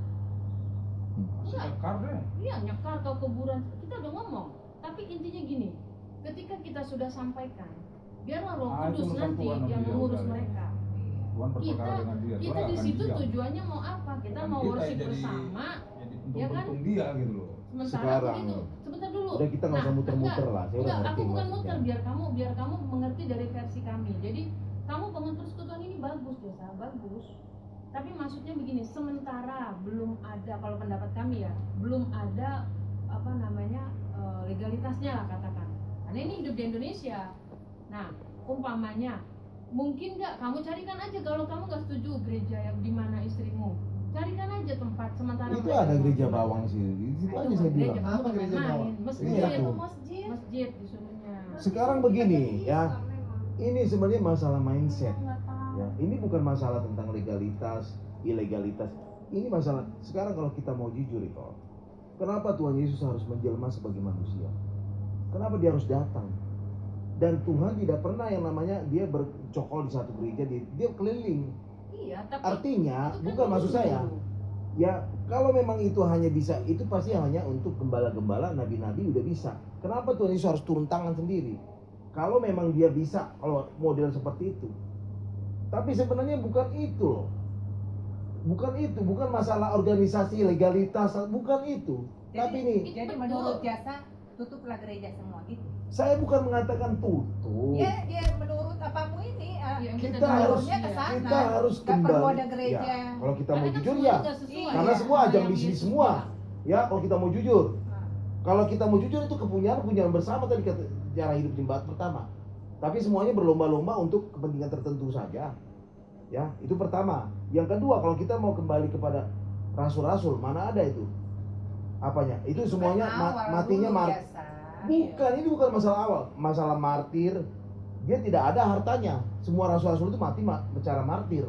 Masih nyekar deh. Iya, nyekar ke kuburan, kita udah ngomong. Tapi intinya gini, ketika kita sudah sampaikan, biarlah Roh Ah, itu Kudus urusan nanti Tuhan sama yang dia, mengurus udah. mereka. Tuhan berperkara dengan dia. Kita Tuhan di akan situ diam. tujuannya mau apa? Kita Bukan mau kita worship yang jadi bersama. untung ya kan? dia gitu loh. Sementara Sekarang. begitu, sebentar dulu. Udah kita nggak usah muter-muter enggak, lah, saya udah enggak, ngerti aku bukan maksudnya. muter, biar kamu mengerti dari versi kami. Jadi kamu bangun persekutuan ini bagus, Desa, bagus. Tapi maksudnya begini, sementara belum ada, kalau pendapat kami ya, belum ada apa namanya legalitasnya lah katakan. Karena ini hidup di Indonesia. Nah, umpamanya, mungkin nggak kamu carikan aja kalau kamu nggak setuju gereja yang di mana istrimu, carikan aja tempat sementara. Itu mereka ada mau gereja tinggal. bawang sih, di situ Nah, aja itu saya gereja, bilang. kamu Apa gereja main-main. bawang? Masjid, Iya, tuh. masjid disuruhnya. Sekarang begini ya, ini sebenarnya masalah mindset. Nggak tahu. Ya, ini bukan masalah tentang legalitas, ilegalitas. Ini masalah sekarang kalau kita mau jujur itu, kenapa Tuhan Yesus harus menjelma sebagai manusia? Kenapa dia harus datang? Dan Tuhan tidak pernah yang namanya dia bercokol di satu gereja, dia keliling. Iya, tapi Artinya, itu kan bukan maksud dulu. saya, ya kalau memang itu hanya bisa, itu pasti hanya untuk gembala-gembala, nabi-nabi udah bisa. Kenapa Tuhan Yesus harus turun tangan sendiri? Kalau memang dia bisa, kalau model seperti itu. Tapi sebenarnya bukan itu loh. Bukan itu, bukan masalah organisasi, legalitas, bukan itu. Tapi ini, Jadi menurut jasa tutuplah gereja semua gitu. saya bukan mengatakan tutup. Ya, dia menurut apamu ini Yang Kita jalurnya ke sana. kita harus Nggak perlu kembali. ada gereja. Ya, kalau kita mau Karena kan jujur semua ya, nggak sesuai. karena Iya. semua ajang Yang bisnis Yesus semua. bilang. Ya, kalau kita mau jujur. Kalau kita mau jujur itu kepunyaan bersama tadi kata cara hidup jemaat pertama. Tapi semuanya berlomba-lomba untuk kepentingan tertentu saja. Ya, itu pertama. Yang kedua, kalau kita mau kembali kepada rasul-rasul, mana ada itu? Apanya? Itu semuanya matinya Bukan, ini bukan masalah awal, masalah martir. Dia tidak ada hartanya. Semua rasul-rasul itu mati secara martir.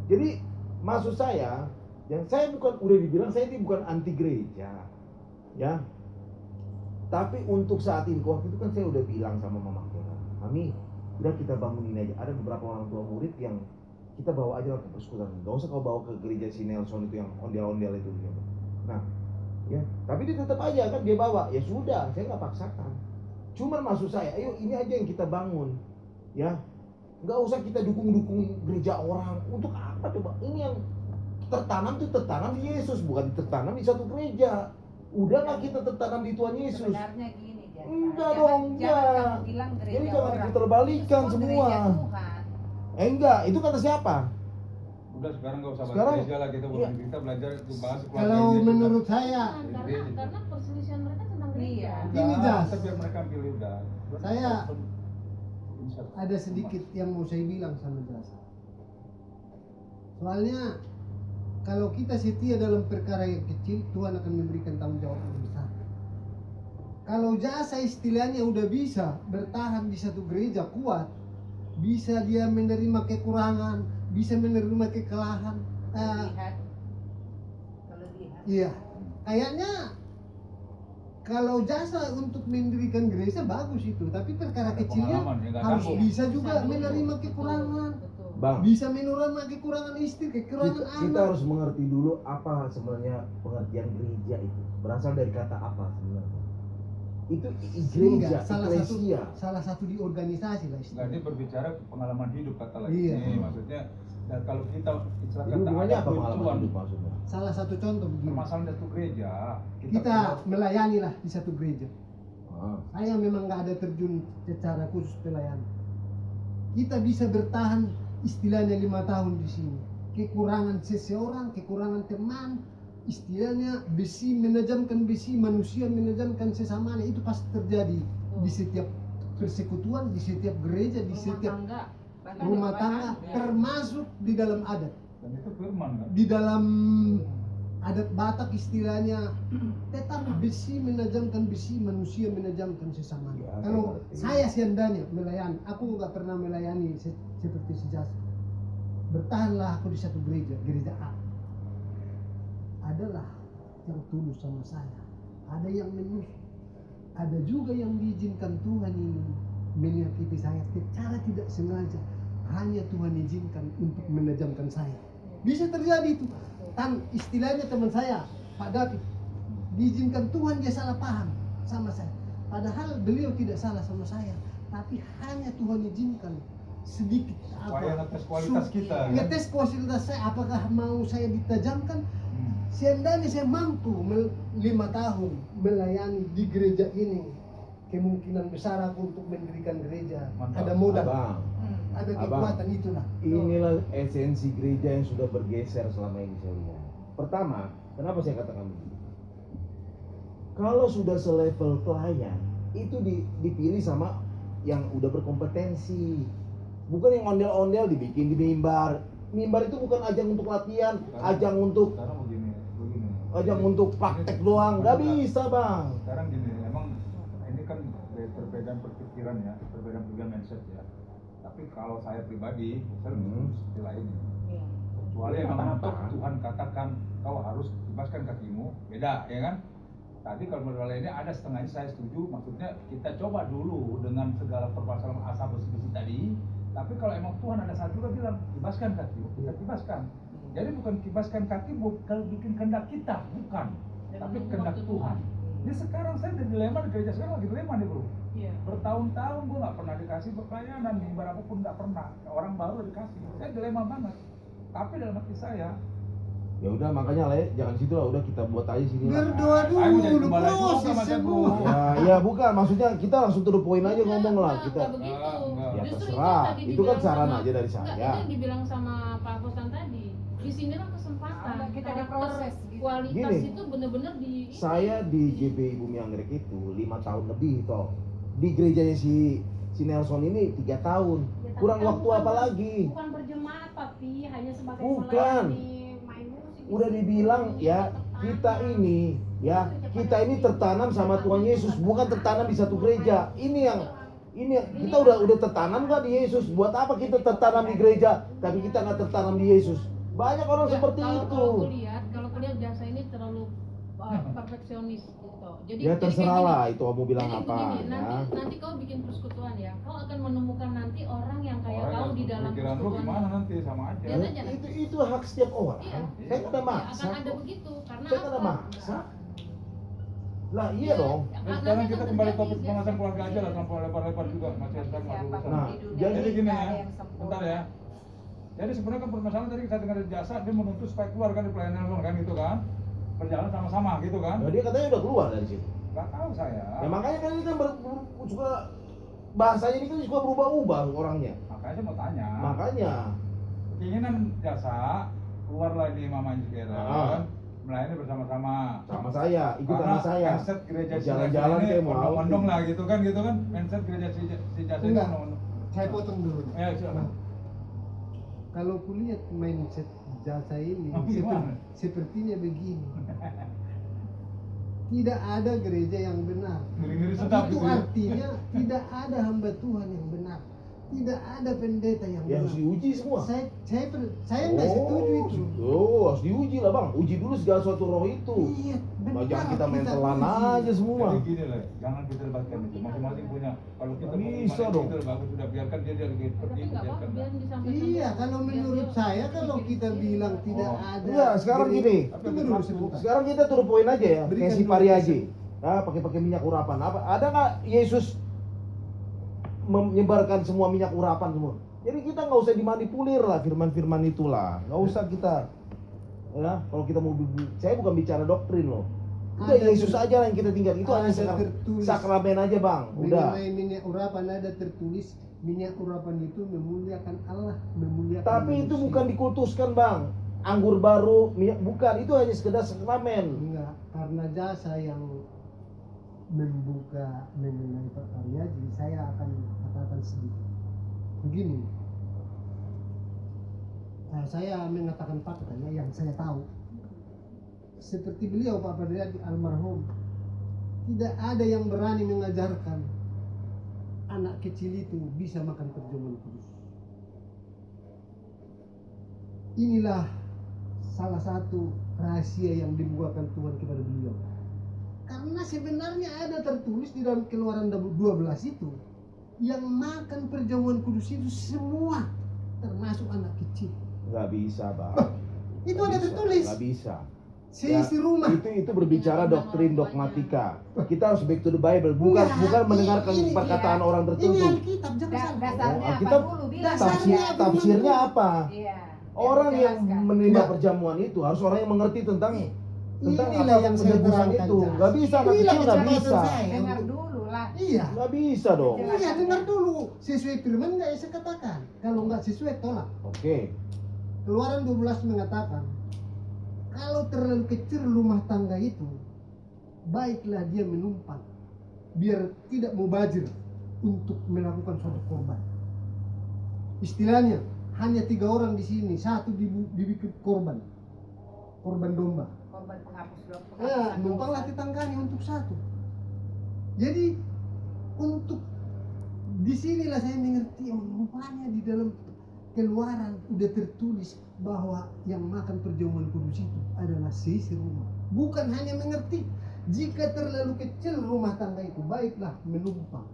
Jadi maksud saya, yang saya bukan udah dibilang saya ini bukan anti gereja, ya. Tapi untuk saat ini, waktu itu kan saya udah bilang sama Mama Kera, Mami, udah kita bangunin aja. Ada beberapa orang tua murid yang kita bawa aja ke persekutuan. Gak usah kau bawa ke gereja si Nelson itu yang ondel-ondel itu. Nah, ya, tapi dia tetap aja kan dia bawa. Ya sudah, saya nggak paksakan. Cuman maksud saya, ayo ini aja yang kita bangun, ya. Nggak usah kita dukung-dukung gereja orang. Untuk apa coba? Ini yang tertanam tuh tertanam di Yesus, bukan tertanam di satu gereja. Udah nggak kita tertanam di Tuhan Yesus? Sebenarnya gini, Jasa. Enggak Jangan- dong, jangan enggak. kamu bilang gereja Jadi jangan orang. diterbalikan Itu semua. gereja Tuhan. Enggak, itu kata siapa? Udah sekarang nggak usah Sekarang, bahas gereja lah, kita iya. kita belajar untuk bahas keluarga Kalau ini. menurut saya, Karena perselisihan mereka tentang gereja. Iya. Ini jas. Biar mereka pilih udah. Saya ada sedikit yang mau saya bilang sama Jasa. Soalnya kalau kita setia dalam perkara yang kecil, Tuhan akan memberikan tanggung jawab yang besar. Kalau Jasa istilahnya udah bisa bertahan di satu gereja kuat, bisa dia menerima kekurangan, bisa menerima kekalahan. Lihat. Kalau lihat. Iya, kayaknya kalau Jasa untuk mendirikan gereja bagus itu, tapi perkara Ada kecilnya pengalaman, ya nggak harus sanggup. bisa juga Bisa dulu. menerima Betul, kekurangan, betul. Bang, bisa menerima kekurangan istri, kekurangan kita anak. harus mengerti dulu apa sebenarnya pengertian gereja itu. Berasal dari kata apa sebenarnya? Itu gereja, Enggak, salah satu di organisasi lah Nggak, istilahnya. dia berbicara pengalaman hidup kata lagi. Iya. Nih, maksudnya dan kalau kita istilah Ini kata hubungannya ada apa pengalaman buncuan hidup maksudnya? Salah satu contoh begini, permasalahan satu gereja, kita melayani lah di satu gereja. Ah. Saya memang nggak ada terjun secara khusus pelayanan. Kita bisa bertahan istilahnya 5 tahun di sini. Kekurangan seseorang, kekurangan teman, istilahnya besi menajamkan besi, manusia menajamkan sesamanya, itu pasti terjadi di setiap persekutuan, di setiap gereja, di setiap tangga. Bahkan rumah di tangga, ya. termasuk di dalam adat. dan itu firman kan. Di dalam adat Batak istilahnya tetap besi menajamkan besi, manusia menajamkan sesamanya. Ya, Kalau saya saya seandainya melayani, aku nggak pernah melayani seperti sejasa. Bertahanlah aku di satu gereja, gereja A. Adalah yang tulus sama saya. Ada yang menusuk. Ada juga yang diizinkan Tuhan ini menyakiti saya secara tidak sengaja. hanya Tuhan izinkan untuk menajamkan saya. Bisa terjadi itu. Istilahnya teman saya, Pak David, diizinkan Tuhan dia salah paham sama saya. Padahal beliau tidak salah sama saya, tapi hanya Tuhan izinkan sedikit Supaya ngetes kualitas kita, kan? ngetes kualitas saya, apakah mau saya ditajamkan. Seandainya saya mampu 5 tahun melayani di gereja ini, kemungkinan besar aku untuk mendirikan gereja. Mantap. Ada modal, Abang, ada Abang. kekuatan itulah. inilah esensi gereja yang sudah bergeser selama ini saya lihat. Pertama, kenapa saya katakan begini? Kalau sudah selevel pelayan, itu dipilih sama yang udah berkompetensi. Bukan yang ondel-ondel dibikin di mimbar. Mimbar itu bukan ajang untuk latihan, ajang untuk Sekarang begini. ajang untuk praktek doang. Nggak bisa, Bang. Sekarang gini, emang ini kan perbedaan perpikiran ya, perbedaan mindset ya. Tapi kalau saya pribadi, saya lebih istilah ini. Iya. Kecuali Ya, emang apa-apa. untuk Tuhan katakan kau harus kibaskan kakimu, beda ya kan? Tadi kalau menurut ini ada setengahnya saya setuju, maksudnya kita coba dulu dengan segala permasalahan asal besi-besi tadi. Tapi kalau emang Tuhan ada satu juga bilang kibaskan kakimu, kita kibaskan. Jadi bukan kibaskan kaki bukan bikin kehendak kita, bukan, tapi kehendak Tuhan. Jadi sekarang saya di dilema di gereja sekarang lagi dilema nih bro. Iya. Bertahun-tahun gue nggak pernah dikasih pelayanan, mimbar apapun nggak pernah. Orang baru dikasih, saya dilema banget. Tapi dalam hati saya, Ya udah, makanya Le, jangan situ lah, udah kita buat aja sini lah. Berdoa Saya mau jadi dulu, gembala juga proses sama saya, bro. semua. Ya bukan, maksudnya kita langsung to the point aja ngomong lah kita. Enggak begitu. Enggak. Ya Justru terserah, tadi itu kan dibilang saran sama- aja dari enggak, saya. itu yang dibilang sama Pak Kosan tadi. Di sinilah kesempatan. Ada, kita ada Karakter, proses gitu. kualitas Gini, itu benar-benar di Saya di GBI Bumi Anggrek itu 5 tahun lebih toh. Di gerejanya si Nelson ini 3 tahun. Ya, tapi Kurang kan waktu bukan apa ber- lagi? Bukan berjemaat tapi hanya sebagai Bukan. melayani main musik. Udah dibilang ya, kita ini kita ini tertanam sama Tuhan Yesus, bukan tertanam di satu gereja. Ini yang kita udah tertanam nggak di Yesus? Buat apa kita tertanam di gereja tapi kita nggak tertanam di Yesus? Banyak orang Enggak, seperti kalau, itu. kalau kulihat jasa ini terlalu perfeksionis gitu. Jadi Ya terserah kayak lah gini. itu kamu bilang Jadi apa begini, ya. nanti kau bikin persekutuan ya, kau akan menemukan nanti orang yang kayak orang kau yang di dalam pikiran lu persekutuan. gimana nanti sama aja. Lihat aja. Itu hak setiap orang. Iya. Saya nggak ada Ya, maksa. akan ada kok. begitu karena Saya nggak ada apa? maksa. Lah iya dong. Ya, Nah, nanti sekarang akan kita kembali terjadi, topik biasa. pembahasan keluarga aja lah, tanpa lebar-lebar juga masih ada sama Siapapun urusan. Nah, di dunia jadi ini gini nggak ya, ada yang sempurna. bentar ya. Jadi sebenarnya kan permasalahan tadi kita dengar dari jasa, dia menuntut supaya keluar kan di pelayanan lu kan gitu kan, berjalan sama-sama gitu kan. Nah, dia katanya udah keluar dari situ. Gak tahu saya. Ya makanya kan ini kan suka bahasanya ini kan suka berubah-ubah orangnya. Makanya saya mau tanya. Makanya Keinginan jasa keluarlah di Mama Inspira Ah. melayani bersama-sama. sama saya, ikut Karena sama saya. mindset gereja si Jalan-jalan Jasa kayak ini mau ondong-ondong outing. lah gitu kan mindset gereja si Jasa ini Enggak. ondong-ondong. Saya potong dulu. Ya silakan. Kalau kulihat mindset jasa ini Oh, gimana? sepertinya begini. Tidak ada gereja yang benar. Ngiri-ngiri sedap Itu gitu ya. artinya tidak ada hamba Tuhan yang benar. Tidak ada pendeta yang Ya benar. harus diuji semua. Saya nggak setuju itu. Oh, harus diuji lah bang. Uji dulu segala suatu roh itu. Iya, benar. Jangan kita main telan uji. aja semua. Jadi gini lah, jangan kita debatkan itu. Masing-masing punya. Kalau kita Nggak mau bisa gimana, dong. kita bagus sudah biarkan dia pergi, Tapi nggak apa-apa, biarkan. biar disampaikan. Iya, dulu. kalau Biar menurut dia saya kalau pikir kita sendiri. bilang tidak Oh. ada. Enggak, sekarang gereja- gini. Tunggu dulu sebentar. Sekarang kita to the point aja ya. Berikan Kayak si dulu Pari kesan. Haji. Nah, pakai minyak urapan. Apa? Ada nggak Yesus menyebarkan semua minyak urapan semua? Jadi kita nggak usah dimanipulir lah firman-firman itulah. Nggak usah kita. Ya, kalau kita mau saya bukan bicara doktrin loh. Udah Ada Yesus aja lah yang kita tinggal. Itu hanya ada tertulis. sakramen aja bang. Udah. Mengenai minyak urapan ada tertulis minyak urapan itu memuliakan Allah, memuliakan Tapi itu manusia. bukan dikultuskan bang. Anggur baru, minyak bukan. Itu hanya sekedar sakramen. Enggak, karena jasa yang membuka mengenai Pak Karyaji, saya akan katakan sedikit. Begini, saya mengatakan faktanya yang saya tahu. Seperti beliau Pak Karyaji almarhum, tidak ada yang berani mengajarkan anak kecil itu bisa makan perjamuan kudus. Inilah salah satu rahasia yang dibukakan Tuhan kepada beliau. Karena sebenarnya ada tertulis di dalam Keluaran 12 itu, yang makan perjamuan kudus itu semua termasuk anak kecil. Nggak bisa, Bang. Itu Nggak ada bisa, tertulis. nggak bisa. Seisi rumah. Itu berbicara doktrin dogmatika. Kita harus back to the Bible, bukan Enggak, mendengarkan ini perkataan orang Ini tertentu. Alkitab, jangan salah. Dasarnya apa Alkitab dulu bilang dasarnya aja. Tafsirnya apa? Iya. Orang yang menjelaskan. menerima Enggak. perjamuan itu harus orang yang mengerti tentang Inilah yang saya penebusan terangkan, itu. Jas. Nggak bisa, anak Inilah kecil nggak kecamatan bisa. saya. Dengar dulu lah. Iya. Nggak bisa dong. Iya, dengar dulu. Sesuai firman nggak ya saya katakan. Kalau nggak sesuai, tolak. Oke. Keluaran 12 mengatakan, kalau terlalu kecil rumah tangga itu, baiklah dia menumpang, biar tidak mubazir untuk melakukan suatu korban. Istilahnya, hanya 3 orang di sini, 1 dibikin korban domba. Korban penghapus dosa. Ya, numpanglah tetangganya untuk 1. Jadi untuk disinilah saya mengerti, oh, rupanya di dalam Keluaran udah tertulis bahwa yang makan perjamuan kudus itu adalah seisi rumah. Bukan hanya mengerti, jika terlalu kecil rumah tangga itu, baiklah menumpang.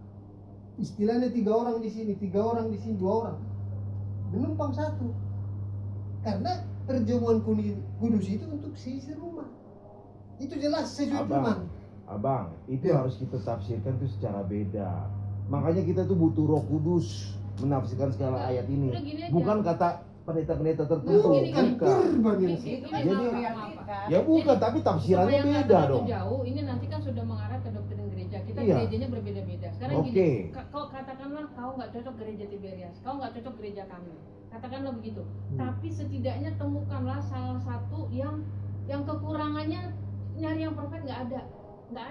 Istilahnya 3 orang di sini, 3 orang di sini, 2 orang menumpang 1. Karena perjamuan kudus itu untuk seisi rumah. Itu jelas sesuai firman. Abang, itu Ya. harus kita tafsirkan itu secara beda. Makanya kita tuh butuh Roh Kudus menafsirkan segala ayat ini. Udah gini aja. Bukan kata pendeta-pendeta tertentu. Gini, Bukan kurban yang Ini- ini saya- Jadi- Maaf. Ya bukan, tapi tafsirannya Supaya nggak beda terlalu dong. jauh, ini nanti kan sudah mengarah ke doktrin gereja. Kita Iya. gerejanya berbeda-beda. Sekarang Oke. gini, kau katakanlah kau nggak cocok gereja Tiberias, kau nggak cocok gereja kami. Katakanlah begitu. Tapi setidaknya temukanlah salah satu yang kekurangannya nyari yang perfect nggak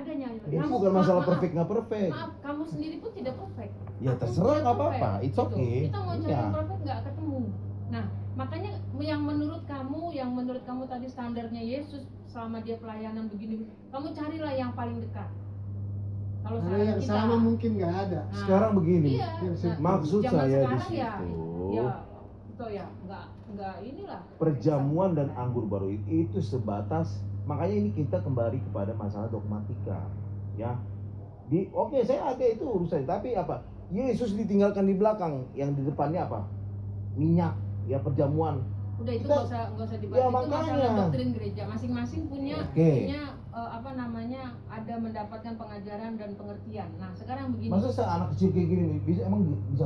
ada nyari. Ini Kamu- bukan masalah maaf, perfect nggak perfect. Maaf, kamu sendiri pun tidak perfect. Ya Aku terserah, tidak nggak apa-apa. perfect, It's gitu. okay. Kita mau cari Iya. yang perfect nggak ketemu. Nah, makanya yang menurut kamu tadi standarnya Yesus selama dia pelayanan begini, kamu carilah yang paling dekat. Kalau Karena saran yang kita, sama mungkin nggak ada. nah, Sekarang begini, iya, maksud zaman saya di sekarang situ, ya itu ya nggak inilah. perjamuan dan anggur baru itu sebatas. Makanya ini kita kembali kepada masalah dogmatika, ya. Oke, saya ada itu urusan, tapi apa? Yesus ditinggalkan di belakang, yang di depannya apa? Minyak, ya perjamuan. Udah itu Kita- nggak usah dibahas, Ya, itu masalah makanya. doktrin gereja masing-masing punya Oke. ada mendapatkan pengajaran dan pengertian. Nah sekarang begini. Masa anak kecil kayak gini bisa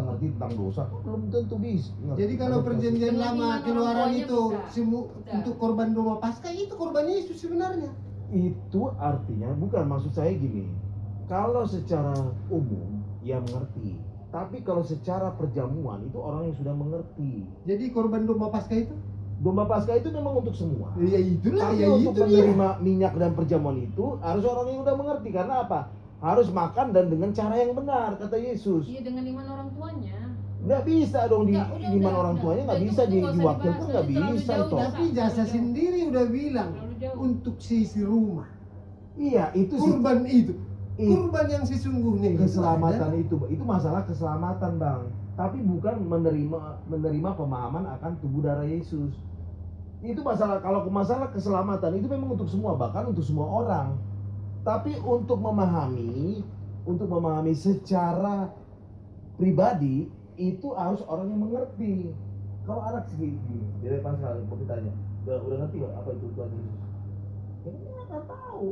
ngerti tentang dosa? Belum tentu bisa. Jadi kalau perjanjian Dengan lama iman keluaran orang tuanya itu bisa. Udah. untuk korban domba Paskah itu korban Yesus sebenarnya. Itu artinya bukan, maksud saya gini. Kalau secara umum ya mengerti, tapi kalau secara perjamuan itu orang yang sudah mengerti. Jadi korban domba Paskah itu? Domba Paskah itu memang untuk semua. Ya itulah, Tapi ya untuk itu dia. menerima minyak dan perjamuan itu harus orang yang udah mengerti. Karena apa? Harus makan dan dengan cara yang benar, kata Yesus. Iya dengan iman orang tuanya. Nggak bisa dong di Udah, iman orang udah. tuanya, nggak Itu bisa nggak usah diwakilkan, dibahas, nggak itu terlalu bisa jauh, itu. dah. Tapi jasa sendiri udah bilang Terlalu jauh. untuk seisi rumah. Iya, itu sih. Kurban itu. i- Kurban yang sesungguhnya itu keselamatan ada. itu masalah keselamatan, Bang. Tapi bukan menerima pemahaman akan tubuh darah Yesus. Itu masalah, kalau masalah keselamatan itu memang untuk semua, bahkan untuk semua orang. Tapi untuk memahami secara pribadi itu harus orang yang mengerti. Kalau anak segini, dari pasal mau ditanya, udah ngerti nggak apa itu Tuhan Yesus? Ya nggak tahu.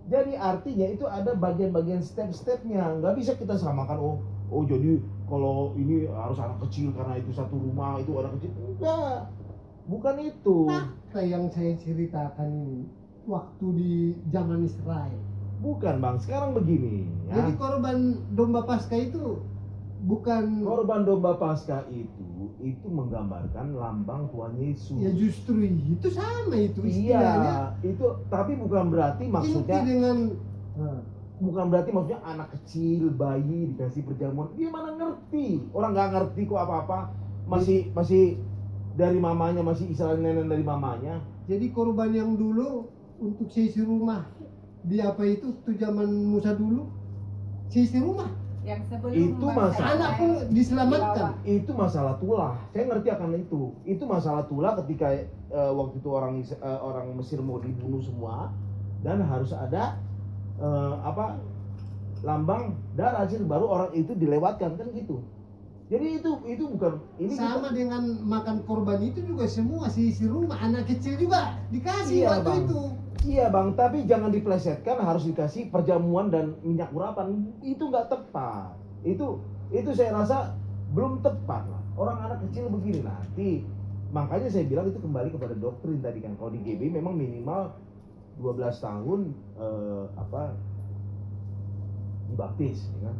Jadi artinya itu ada bagian-bagian step-stepnya. Nggak bisa kita samakan. Oh jadi kalau ini harus anak kecil karena itu satu rumah itu anak kecil. Enggak, bukan itu. Fakta yang saya ceritakan ini waktu di zaman Israel. Bukan, Bang. Sekarang begini ya. Jadi korban domba Paskah itu bukan, Korban domba Paskah itu menggambarkan lambang Tuhan Yesus. ya justru itu sama itu Iya, istilahnya. itu tapi bukan berarti Inti maksudnya dengan anak kecil, bayi dikasih perjamuan. Dia mana ngerti? Orang nggak ngerti kok apa-apa. Masih dari mamanya, masih Israel nenek dari mamanya. jadi korban yang dulu untuk seisi rumah di apa itu zaman Musa dulu seisi rumah. Yang sebelum Itu bangsa masalah. Anak Israel pun diselamatkan. Itu masalah tulah. Saya ngerti akan itu. Itu masalah tulah ketika waktu itu orang Mesir mau dibunuh semua dan harus ada lambang darah, baru orang itu dilewatkan kan gitu. Jadi itu bukan ini Sama dengan makan korban itu juga semua si rumah anak kecil juga dikasih Iya, waktu Bang. itu. Iya bang, tapi jangan diplesetkan harus dikasih perjamuan dan minyak urapan. Itu nggak tepat. Itu saya rasa belum tepat lah. Orang anak kecil begini nanti. Makanya saya bilang itu kembali kepada doktrin tadi kan. Kalau di GB memang minimal 12 tahun dibaptis, ya kan?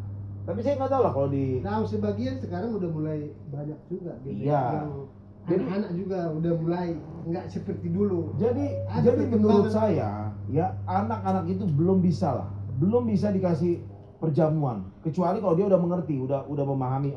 Tapi saya nggak tahu lah kalau di Nah sebagian sekarang udah mulai banyak juga gitu. Iya. Yang anak-anak juga udah mulai nggak seperti dulu. Jadi Ada menurut perkembangan. saya ya anak-anak itu belum bisa dikasih perjamuan kecuali kalau dia udah mengerti, udah memahami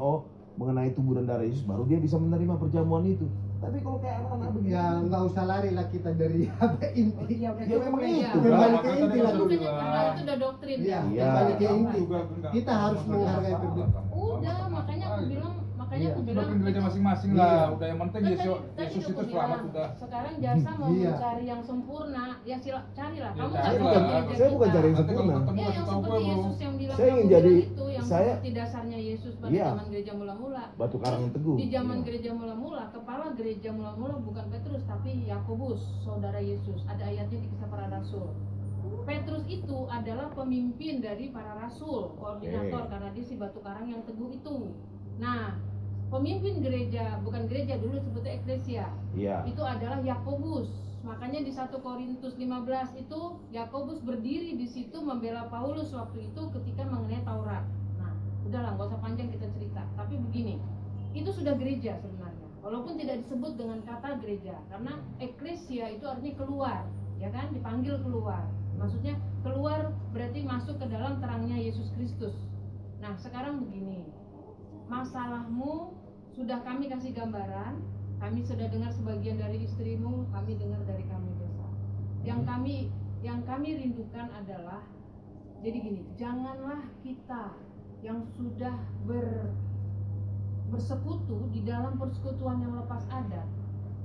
mengenai tubuh dan darah Yesus baru dia bisa menerima perjamuan itu. Tapi kalau kayak anak-anak begini Ya nggak usah lari lah kita dari apa inti. Ya udah Ya, memang cukup itu. ya. Kembali Makanya ke tadi inti kan lah. saya Makanya bilang. karena itu udah doktrin Iya, ya. Iya. kembali ke Kamu inti. juga enggak- Kita harus kamu menghargai salah, perbedaan. kamu. Udah, makanya aku bilang, Iya. aku Itu bilang doktrin gereja itu- masing-masing Iya. lah. Udah yang penting Kan Yesus tadi itu aku selamat bilang, udah. sekarang jasa mau Iya. mencari yang sempurna, ya carilah. Ya, Kamu cari nggak lah. perlu gereja Saya bukan kita. cari yang Nanti kalau sempurna. ketemu Ya, kasih yang tahu seperti gue, Yesus yang bilang, Saya ingin kamu jadi- bilang itu, yang saya- seperti dasarnya Yesus pada Iya. zaman gereja mula-mula. batu karang yang teguh. Di zaman Iya. gereja mula-mula, kepala gereja mula-mula bukan Petrus tapi Yakobus, saudara Yesus. Ada ayatnya di Kisah Para Rasul. Petrus itu adalah pemimpin dari para rasul, koordinator, Oke. karena dia si batu karang yang teguh itu. Nah, pemimpin gereja, bukan gereja dulu sebutnya eklesia, Iya. itu adalah Yakobus. Makanya di 1 Korintus 15 itu Yakobus berdiri di situ membela Paulus waktu itu ketika mengenai Taurat. Nah, udahlah nggak usah panjang kita cerita. Tapi begini, itu sudah gereja sebenarnya. Walaupun tidak disebut dengan kata gereja, karena eklesia itu artinya keluar, ya kan? Dipanggil keluar. Maksudnya keluar berarti masuk ke dalam terangnya Yesus Kristus. Nah, sekarang begini. Masalahmu sudah kami kasih gambaran, kami sudah dengar sebagian dari istrimu, kami dengar dari kami desa. Yang kami rindukan adalah, jadi gini, janganlah kita yang sudah bersekutu di dalam persekutuan yang lepas adat,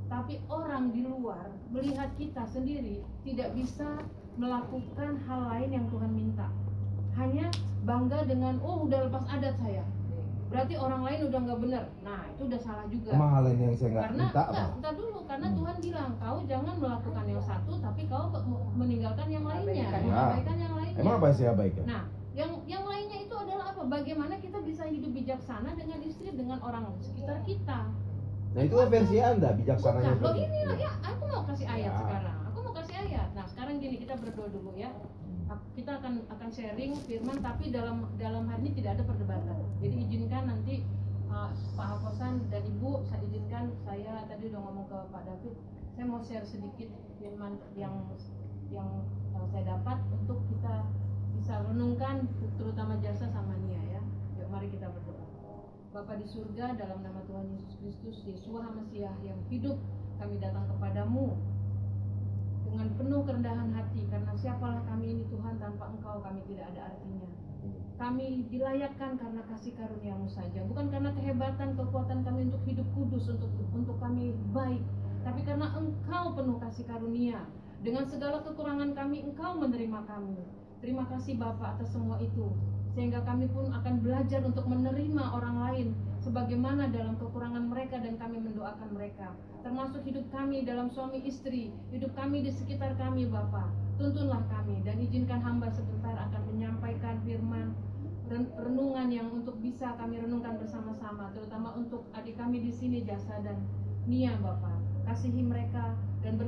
tapi orang di luar melihat kita sendiri tidak bisa melakukan hal lain yang Tuhan minta. Hanya bangga dengan, udah lepas adat saya, berarti orang lain udah nggak benar. Nah, itu udah salah juga. Emang hal yang saya nggak Karena minta apa? entar dulu, karena Tuhan bilang kau jangan melakukan yang satu tapi kau meninggalkan yang lainnya, Abaikan. mengabaikan yang lainnya. Emang apa yang saya abaikan? Nah, yang lainnya itu adalah apa? Bagaimana kita bisa hidup bijaksana dengan istri, dengan orang sekitar kita. Nah itu kan versi Anda bijaksananya. Bukan, loh seperti ini itu. lah ya, aku mau kasih ayat Ya. sekarang. Aku mau kasih ayat. Nah, sekarang gini, kita berdoa dulu ya. Kita akan sharing firman, tapi dalam hari ini tidak ada perdebatan. Jadi izinkan nanti Pak Haposan dan Ibu, saya izinkan, saya tadi udah ngomong ke Pak David, saya mau share sedikit firman yang saya dapat untuk kita bisa renungkan, terutama jasa sama Nia ya. Yuk mari kita berdoa. Bapa di surga, dalam nama Tuhan Yesus Kristus, Yeshua HaMasiah yang hidup, kami datang kepadamu dengan penuh kerendahan hati, karena siapalah kami ini Tuhan, tanpa Engkau kami tidak ada artinya. Kami dilayakkan karena kasih karunia-Mu saja, bukan karena kehebatan, kekuatan kami untuk hidup kudus, untuk kami baik, tapi karena Engkau penuh kasih karunia. Dengan segala kekurangan kami, Engkau menerima kami. Terima kasih Bapa atas semua itu, sehingga kami pun akan belajar untuk menerima orang lain sebagaimana dalam kekurangan mereka, dan kami mendoakan mereka, termasuk hidup kami dalam suami istri, hidup kami di sekitar kami. Bapa, tuntunlah kami dan izinkan hamba sebentar akan menyampaikan firman renungan yang untuk bisa kami renungkan bersama-sama, terutama untuk adik kami di sini, Jasa dan Nia. Bapa, kasihi mereka dan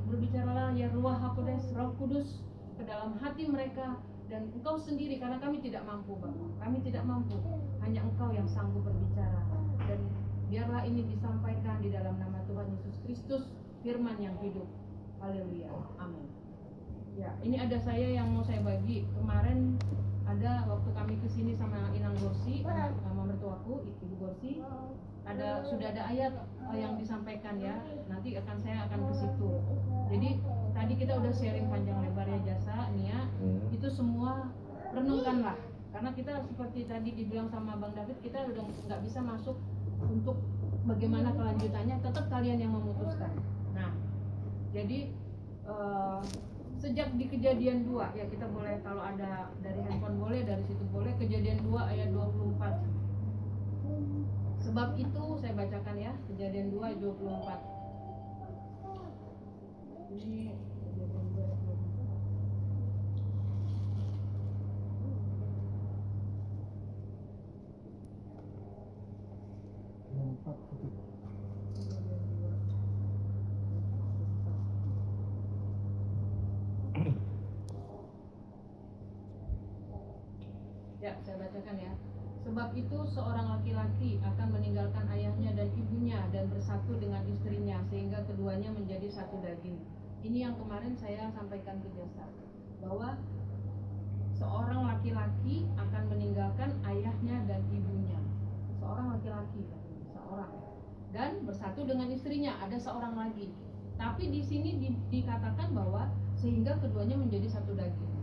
berbicaralah ya Ruah HaKodes, Roh Kudus ke dalam hati mereka, dan Engkau sendiri, karena kami tidak mampu Bapa, kami tidak mampu, hanya Engkau yang sanggup berbicara. Dan biarlah ini disampaikan di dalam nama Tuhan Yesus Kristus, firman yang hidup. Haleluya, amin. Ya, ini ada saya yang mau saya bagi. Kemarin ada waktu kami kesini sama Inang Gorsi, sama mertuaku, Ibu Gorsi, sudah ada ayat yang disampaikan ya. Nanti saya akan ke situ. Jadi tadi kita udah sharing panjang lebar ya Jasa, Nia, itu semua renungkanlah. Karena kita seperti tadi dibilang sama Bang David, kita udah nggak bisa masuk untuk bagaimana kelanjutannya, tetap kalian yang memutuskan. Nah, jadi sejak di Kejadian 2 ya, kita boleh, kalau ada dari handphone boleh, dari situ boleh, Kejadian 2 ayat 24. Sebab itu saya bacakan ya, Kejadian 2 ayat 24. Ini Kejadian 2 ayat 24. Ya, saya bacakan ya. Sebab itu seorang laki-laki akan meninggalkan ayahnya dan ibunya dan bersatu dengan istrinya sehingga keduanya menjadi satu daging. Ini yang kemarin saya sampaikan ke Jasa, bahwa seorang laki-laki akan meninggalkan ayahnya dan ibunya. Seorang laki-laki, seorang, dan bersatu dengan istrinya. Ada seorang lagi. Tapi di sini dikatakan bahwa sehingga keduanya menjadi satu daging.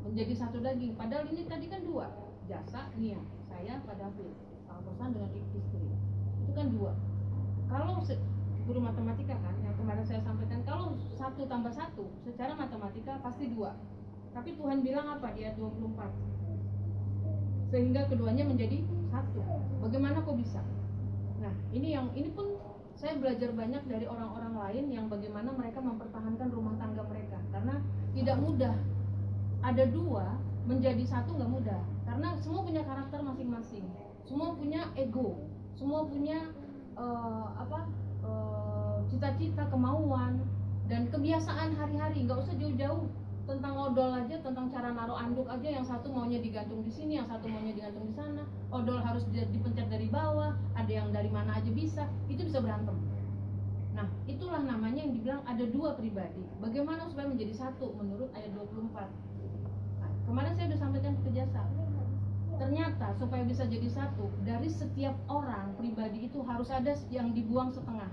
Menjadi satu daging. Padahal ini tadi kan dua. Jasa, Nia, saya, Pak David, Pak Bosan dengan istri. Itu kan dua. Kalau guru matematika kan, yang kemarin saya sampaikan, kalau 1 tambah 1 secara matematika pasti 2. Tapi Tuhan bilang apa di ayat 24? Sehingga keduanya menjadi satu. Bagaimana kok bisa? Nah, ini pun saya belajar banyak dari orang-orang lain yang bagaimana mereka mempertahankan rumah tangga mereka. Karena tidak mudah. Ada 2 menjadi 1 nggak mudah. Karena semua punya karakter masing-masing. Semua punya ego. Semua punya cita-cita, kemauan, dan kebiasaan hari-hari. Nggak usah jauh-jauh tentang odol aja, tentang cara naruh anduk aja, yang satu maunya digantung di sini, yang satu maunya digantung di sana. Odol harus dipencet dari bawah, ada yang dari mana aja bisa. Itu bisa berantem. Nah, itulah namanya yang dibilang ada 2 pribadi. Bagaimana supaya menjadi satu menurut ayat 24. Nah, kemarin saya sudah sampaikan ke Jasa. Ternyata supaya bisa jadi satu, dari setiap orang pribadi itu harus ada yang dibuang setengah,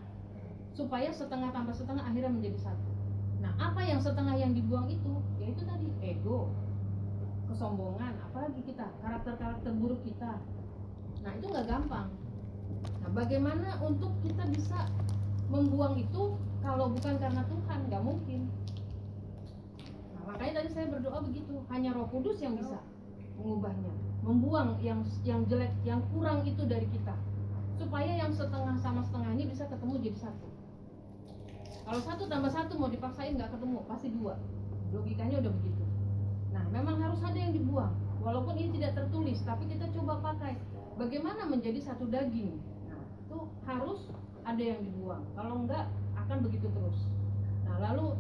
supaya setengah tambah setengah akhirnya menjadi satu. Nah, apa yang setengah yang dibuang itu? Yaitu tadi ego, kesombongan, apalagi kita, karakter-karakter buruk kita. Nah, itu nggak gampang. Nah, bagaimana untuk kita bisa membuang itu kalau bukan karena Tuhan? Nggak mungkin. Nah, makanya tadi saya berdoa begitu, hanya Roh Kudus yang bisa mengubahnya, membuang yang jelek, yang kurang itu dari kita, supaya yang setengah sama setengah ini bisa ketemu jadi satu. Kalau 1 tambah 1 mau dipaksain nggak ketemu, pasti 2. Logikanya udah begitu. Nah, memang harus ada yang dibuang. Walaupun ini tidak tertulis, tapi kita coba pakai. Bagaimana menjadi satu daging? Nah, itu harus ada yang dibuang. Kalau enggak, akan begitu terus. Nah, lalu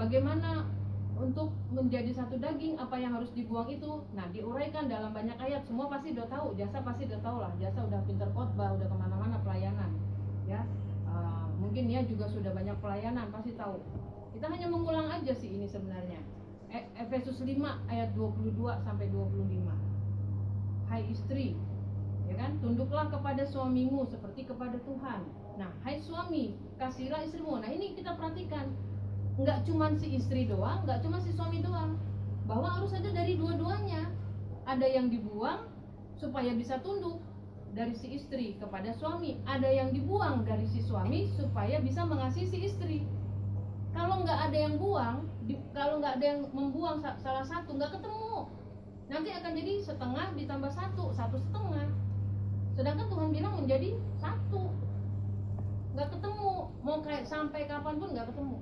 bagaimana untuk menjadi satu daging, apa yang harus dibuang itu? Nah, diuraikan dalam banyak ayat. Semua pasti udah tahu. Jasa pasti udah tahu lah. Jasa udah pinter khotbah, udah kemana-mana pelayanan. Ya. Mungkin dia juga sudah banyak pelayanan, pasti tahu. Kita hanya mengulang aja sih ini sebenarnya. Efesus 5 ayat 22 sampai 25. Hai istri, ya kan? Tunduklah kepada suamimu seperti kepada Tuhan. Nah, hai suami, kasihilah istrimu. Nah, ini kita perhatikan. Nggak cuma si istri doang, nggak cuma si suami doang. Bahwa harus ada dari dua-duanya. Ada yang dibuang supaya bisa tunduk dari si istri kepada suami, ada yang dibuang dari si suami supaya bisa mengasihi si istri. Kalau nggak ada yang buang, kalau nggak ada yang membuang salah satu, nggak ketemu. Nanti akan jadi setengah ditambah 1, 1/2. Sedangkan Tuhan bilang menjadi 1. Nggak ketemu, mau kayak sampai kapanpun nggak ketemu.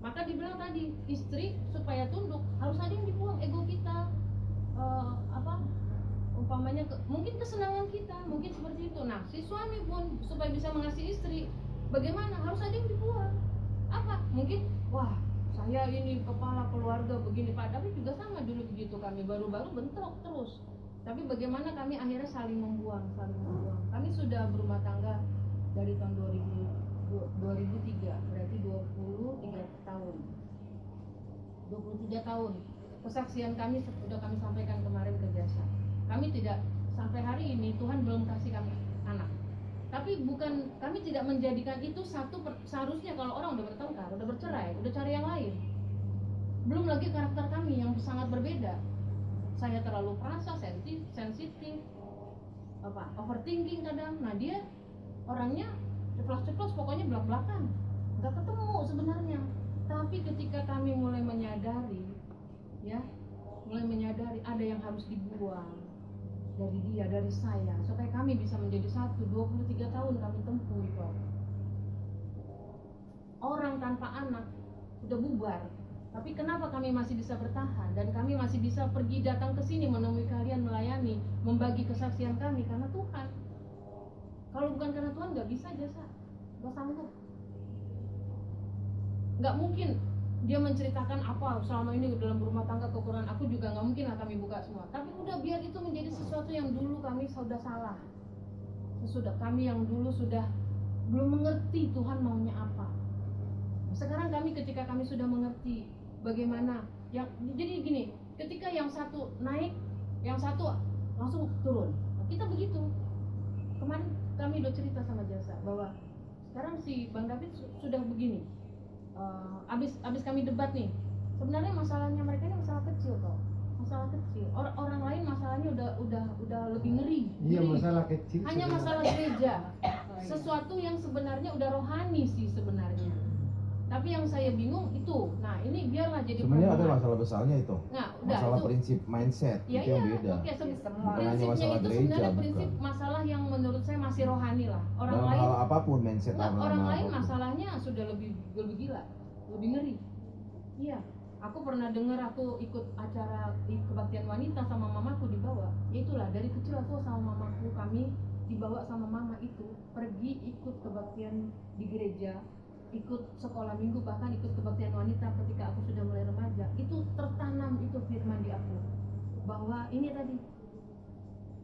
Maka dibilang tadi, istri supaya tunduk harus ada yang dibuang, ego kita, umpamanya mungkin kesenangan kita, mungkin seperti itu. Nah, si suami pun supaya bisa mengasihi istri, bagaimana? Harus ada yang dibuang. Apa? Mungkin, wah, saya ini kepala keluarga begini, Pak. Tapi juga sama dulu begitu, kami baru-baru bentrok terus. Tapi bagaimana kami akhirnya saling membuang. Kami sudah berumah tangga dari tahun 2003, berarti 23 tahun. 23 tahun. Kesaksian kami sudah kami sampaikan kemarin ke Jasa. Kami tidak, sampai hari ini Tuhan belum kasih kami anak. Tapi bukan, kami tidak menjadikan itu seharusnya kalau orang udah bertengkar, udah bercerai, udah cari yang lain. Belum lagi karakter kami yang sangat berbeda. Saya terlalu perasa, sensitif, overthinking kadang. Nah, dia orangnya ceplos-ceplos, pokoknya belak-belakan, nggak ketemu sebenarnya. Tapi ketika kami mulai menyadari ada yang harus dibuang, dari dia, dari saya, supaya kami bisa menjadi satu. 23 tahun kami tempuh itu. Orang tanpa anak udah bubar, tapi kenapa kami masih bisa bertahan dan kami masih bisa pergi datang ke sini menemui kalian, melayani, membagi kesaksian kami? Karena Tuhan. Kalau bukan karena Tuhan nggak bisa jasa, nggak sanggup. Nggak mungkin dia menceritakan apa selama ini dalam rumah tangga kekurangan aku juga nggak mungkin lah kami buka semua. Tapi udah biar itu menjadi sesuatu yang dulu kami sudah salah. Sesudah kami yang dulu sudah belum mengerti Tuhan maunya apa. Sekarang ketika kami sudah mengerti bagaimana yang jadi gini, ketika yang satu naik, yang satu langsung turun. Kita begitu. Kemarin kami udah cerita sama jasa bahwa sekarang si Bang David sudah begini. Abis kami debat nih, sebenarnya masalahnya mereka ini masalah kecil kok, masalah kecil. Orang lain masalahnya udah lebih ngeri. Iya, masalah kecil. Hanya masalah gereja, sesuatu yang sebenarnya udah rohani sih sebenarnya. Tapi yang saya bingung itu, nah ini biarlah jadi Sebenarnya ada masalah besarnya itu. Nah, udah, Masalah itu prinsip mindset ya, itu yang iya, beda. oke, Bukan hanya prinsipnya masalah itu gereja, sebenarnya prinsip bukan. masalah yang menurut saya masih rohani lah. Orang Dalam lain hal apapun mindset orang lain apapun. masalahnya sudah lebih gila, lebih ngeri. Iya, aku pernah dengar, aku ikut acara kebaktian wanita sama mamaku dibawa. Ya itulah, dari kecil aku sama mamaku, kami dibawa sama mama itu pergi ikut kebaktian di gereja, ikut sekolah minggu, bahkan ikut kebaktian wanita ketika aku sudah mulai remaja. Itu tertanam itu firman di aku bahwa ini tadi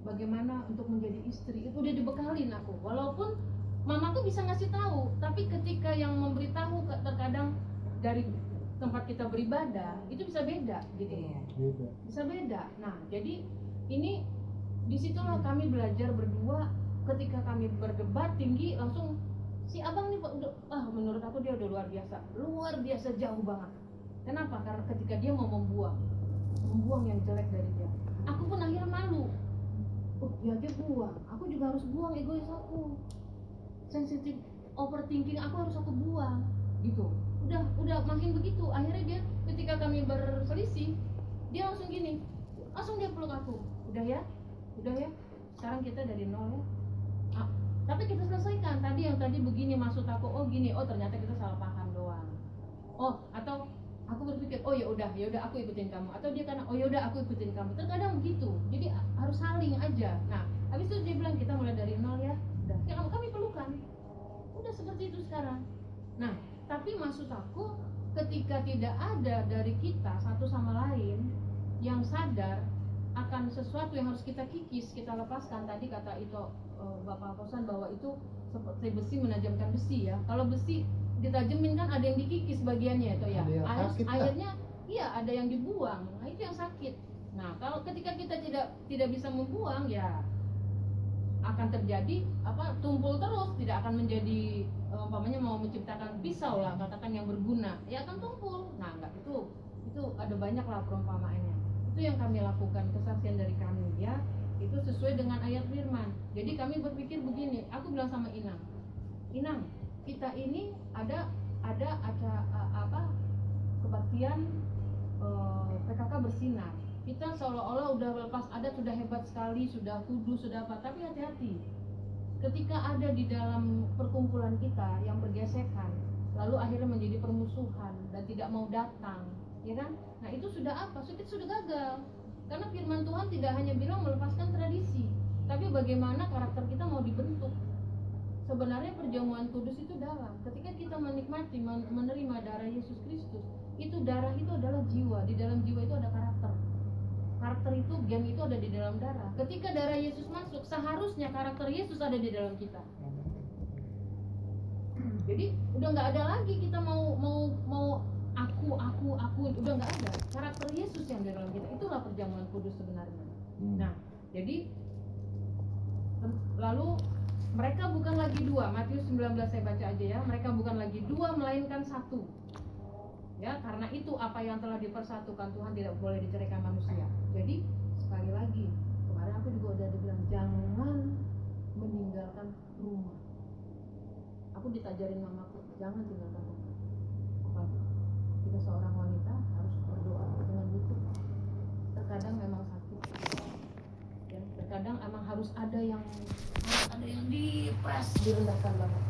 bagaimana untuk menjadi istri itu udah dibekalin aku. Walaupun mamaku bisa ngasih tahu, tapi ketika yang memberitahu terkadang dari tempat kita beribadah itu bisa beda gitu. Beda. Bisa beda. Nah, jadi ini disitulah kami belajar berdua. Ketika kami berdebat tinggi, langsung si abang nih udah, menurut aku dia udah luar biasa jauh banget. Kenapa? Karena ketika dia mau membuang yang jelek dari dia, aku pun akhirnya malu. Dia aja buang, aku juga harus buang egois aku, sensitif, overthinking aku harus aku buang, gitu. Udah makin begitu. Akhirnya dia ketika kami berselisih, dia langsung gini, langsung dia peluk aku. Udah ya, sekarang kita dari nol ya. Tapi kita selesaikan yang tadi begini maksud aku, gini, ternyata kita salah paham doang. Atau aku berpikir, ya udah aku ikutin kamu, atau dia karena ya udah aku ikutin kamu. Terkadang begitu. Jadi harus saling aja. Nah, habis itu dia bilang kita mulai dari nol ya. Udah, kami pelukan. Udah seperti itu sekarang. Nah, tapi maksud aku ketika tidak ada dari kita satu sama lain yang sadar akan sesuatu yang harus kita kikis, kita lepaskan. Tadi kata itu Bapak Kosan bahwa itu seperti besi menajamkan besi ya. Kalau besi ditajemin kan ada yang dikikis bagiannya itu ya. Akhirnya iya ada yang dibuang. Nah, itu yang sakit. Nah, kalau ketika kita tidak bisa membuang ya akan terjadi tumpul terus, tidak akan menjadi umpamanya mau menciptakan pisau lah katakan yang berguna, ya akan tumpul. Nah, enggak, itu ada banyak lah perumpamaannya. Itu yang kami lakukan, kesaksian dari kami ya. Itu sesuai dengan ayat firman. Jadi kami berpikir begini, aku bilang sama Inang, kita ini ada kebaktian PKK bersinar. Kita seolah-olah udah lepas adat, sudah hebat sekali, sudah kudus, sudah apa. Tapi hati-hati, ketika ada di dalam perkumpulan kita yang bergesekan, lalu akhirnya menjadi permusuhan dan tidak mau datang, ya kan? Nah, itu sudah apa? Kita sudah gagal. Karena firman Tuhan tidak hanya bilang melepaskan tradisi, tapi bagaimana karakter kita mau dibentuk. Sebenarnya perjamuan kudus itu dalam. Ketika kita menikmati, menerima darah Yesus Kristus, itu darah itu adalah jiwa. Di dalam jiwa itu ada karakter. Karakter itu, gen itu ada di dalam darah. Ketika darah Yesus masuk, seharusnya karakter Yesus ada di dalam kita. Jadi udah nggak ada lagi kita mau aku, udah nggak ada. Karakter Yesus yang di dalam kita, itulah perjamuan kudus sebenarnya. Nah, jadi lalu mereka bukan lagi dua. Matius 19 saya baca aja ya. Mereka bukan lagi dua melainkan satu. Ya, karena itu apa yang telah dipersatukan Tuhan tidak boleh diceraikan manusia. Jadi sekali lagi, kemarin aku juga udah bilang jangan meninggalkan rumah. Aku ditajarin mamaku, jangan tinggalkan rumah. Apalagi kita seorang wanita harus berdoa dengan lutut. Terkadang memang sakit. Ya, terkadang harus ada yang dipres, direndahkan banget.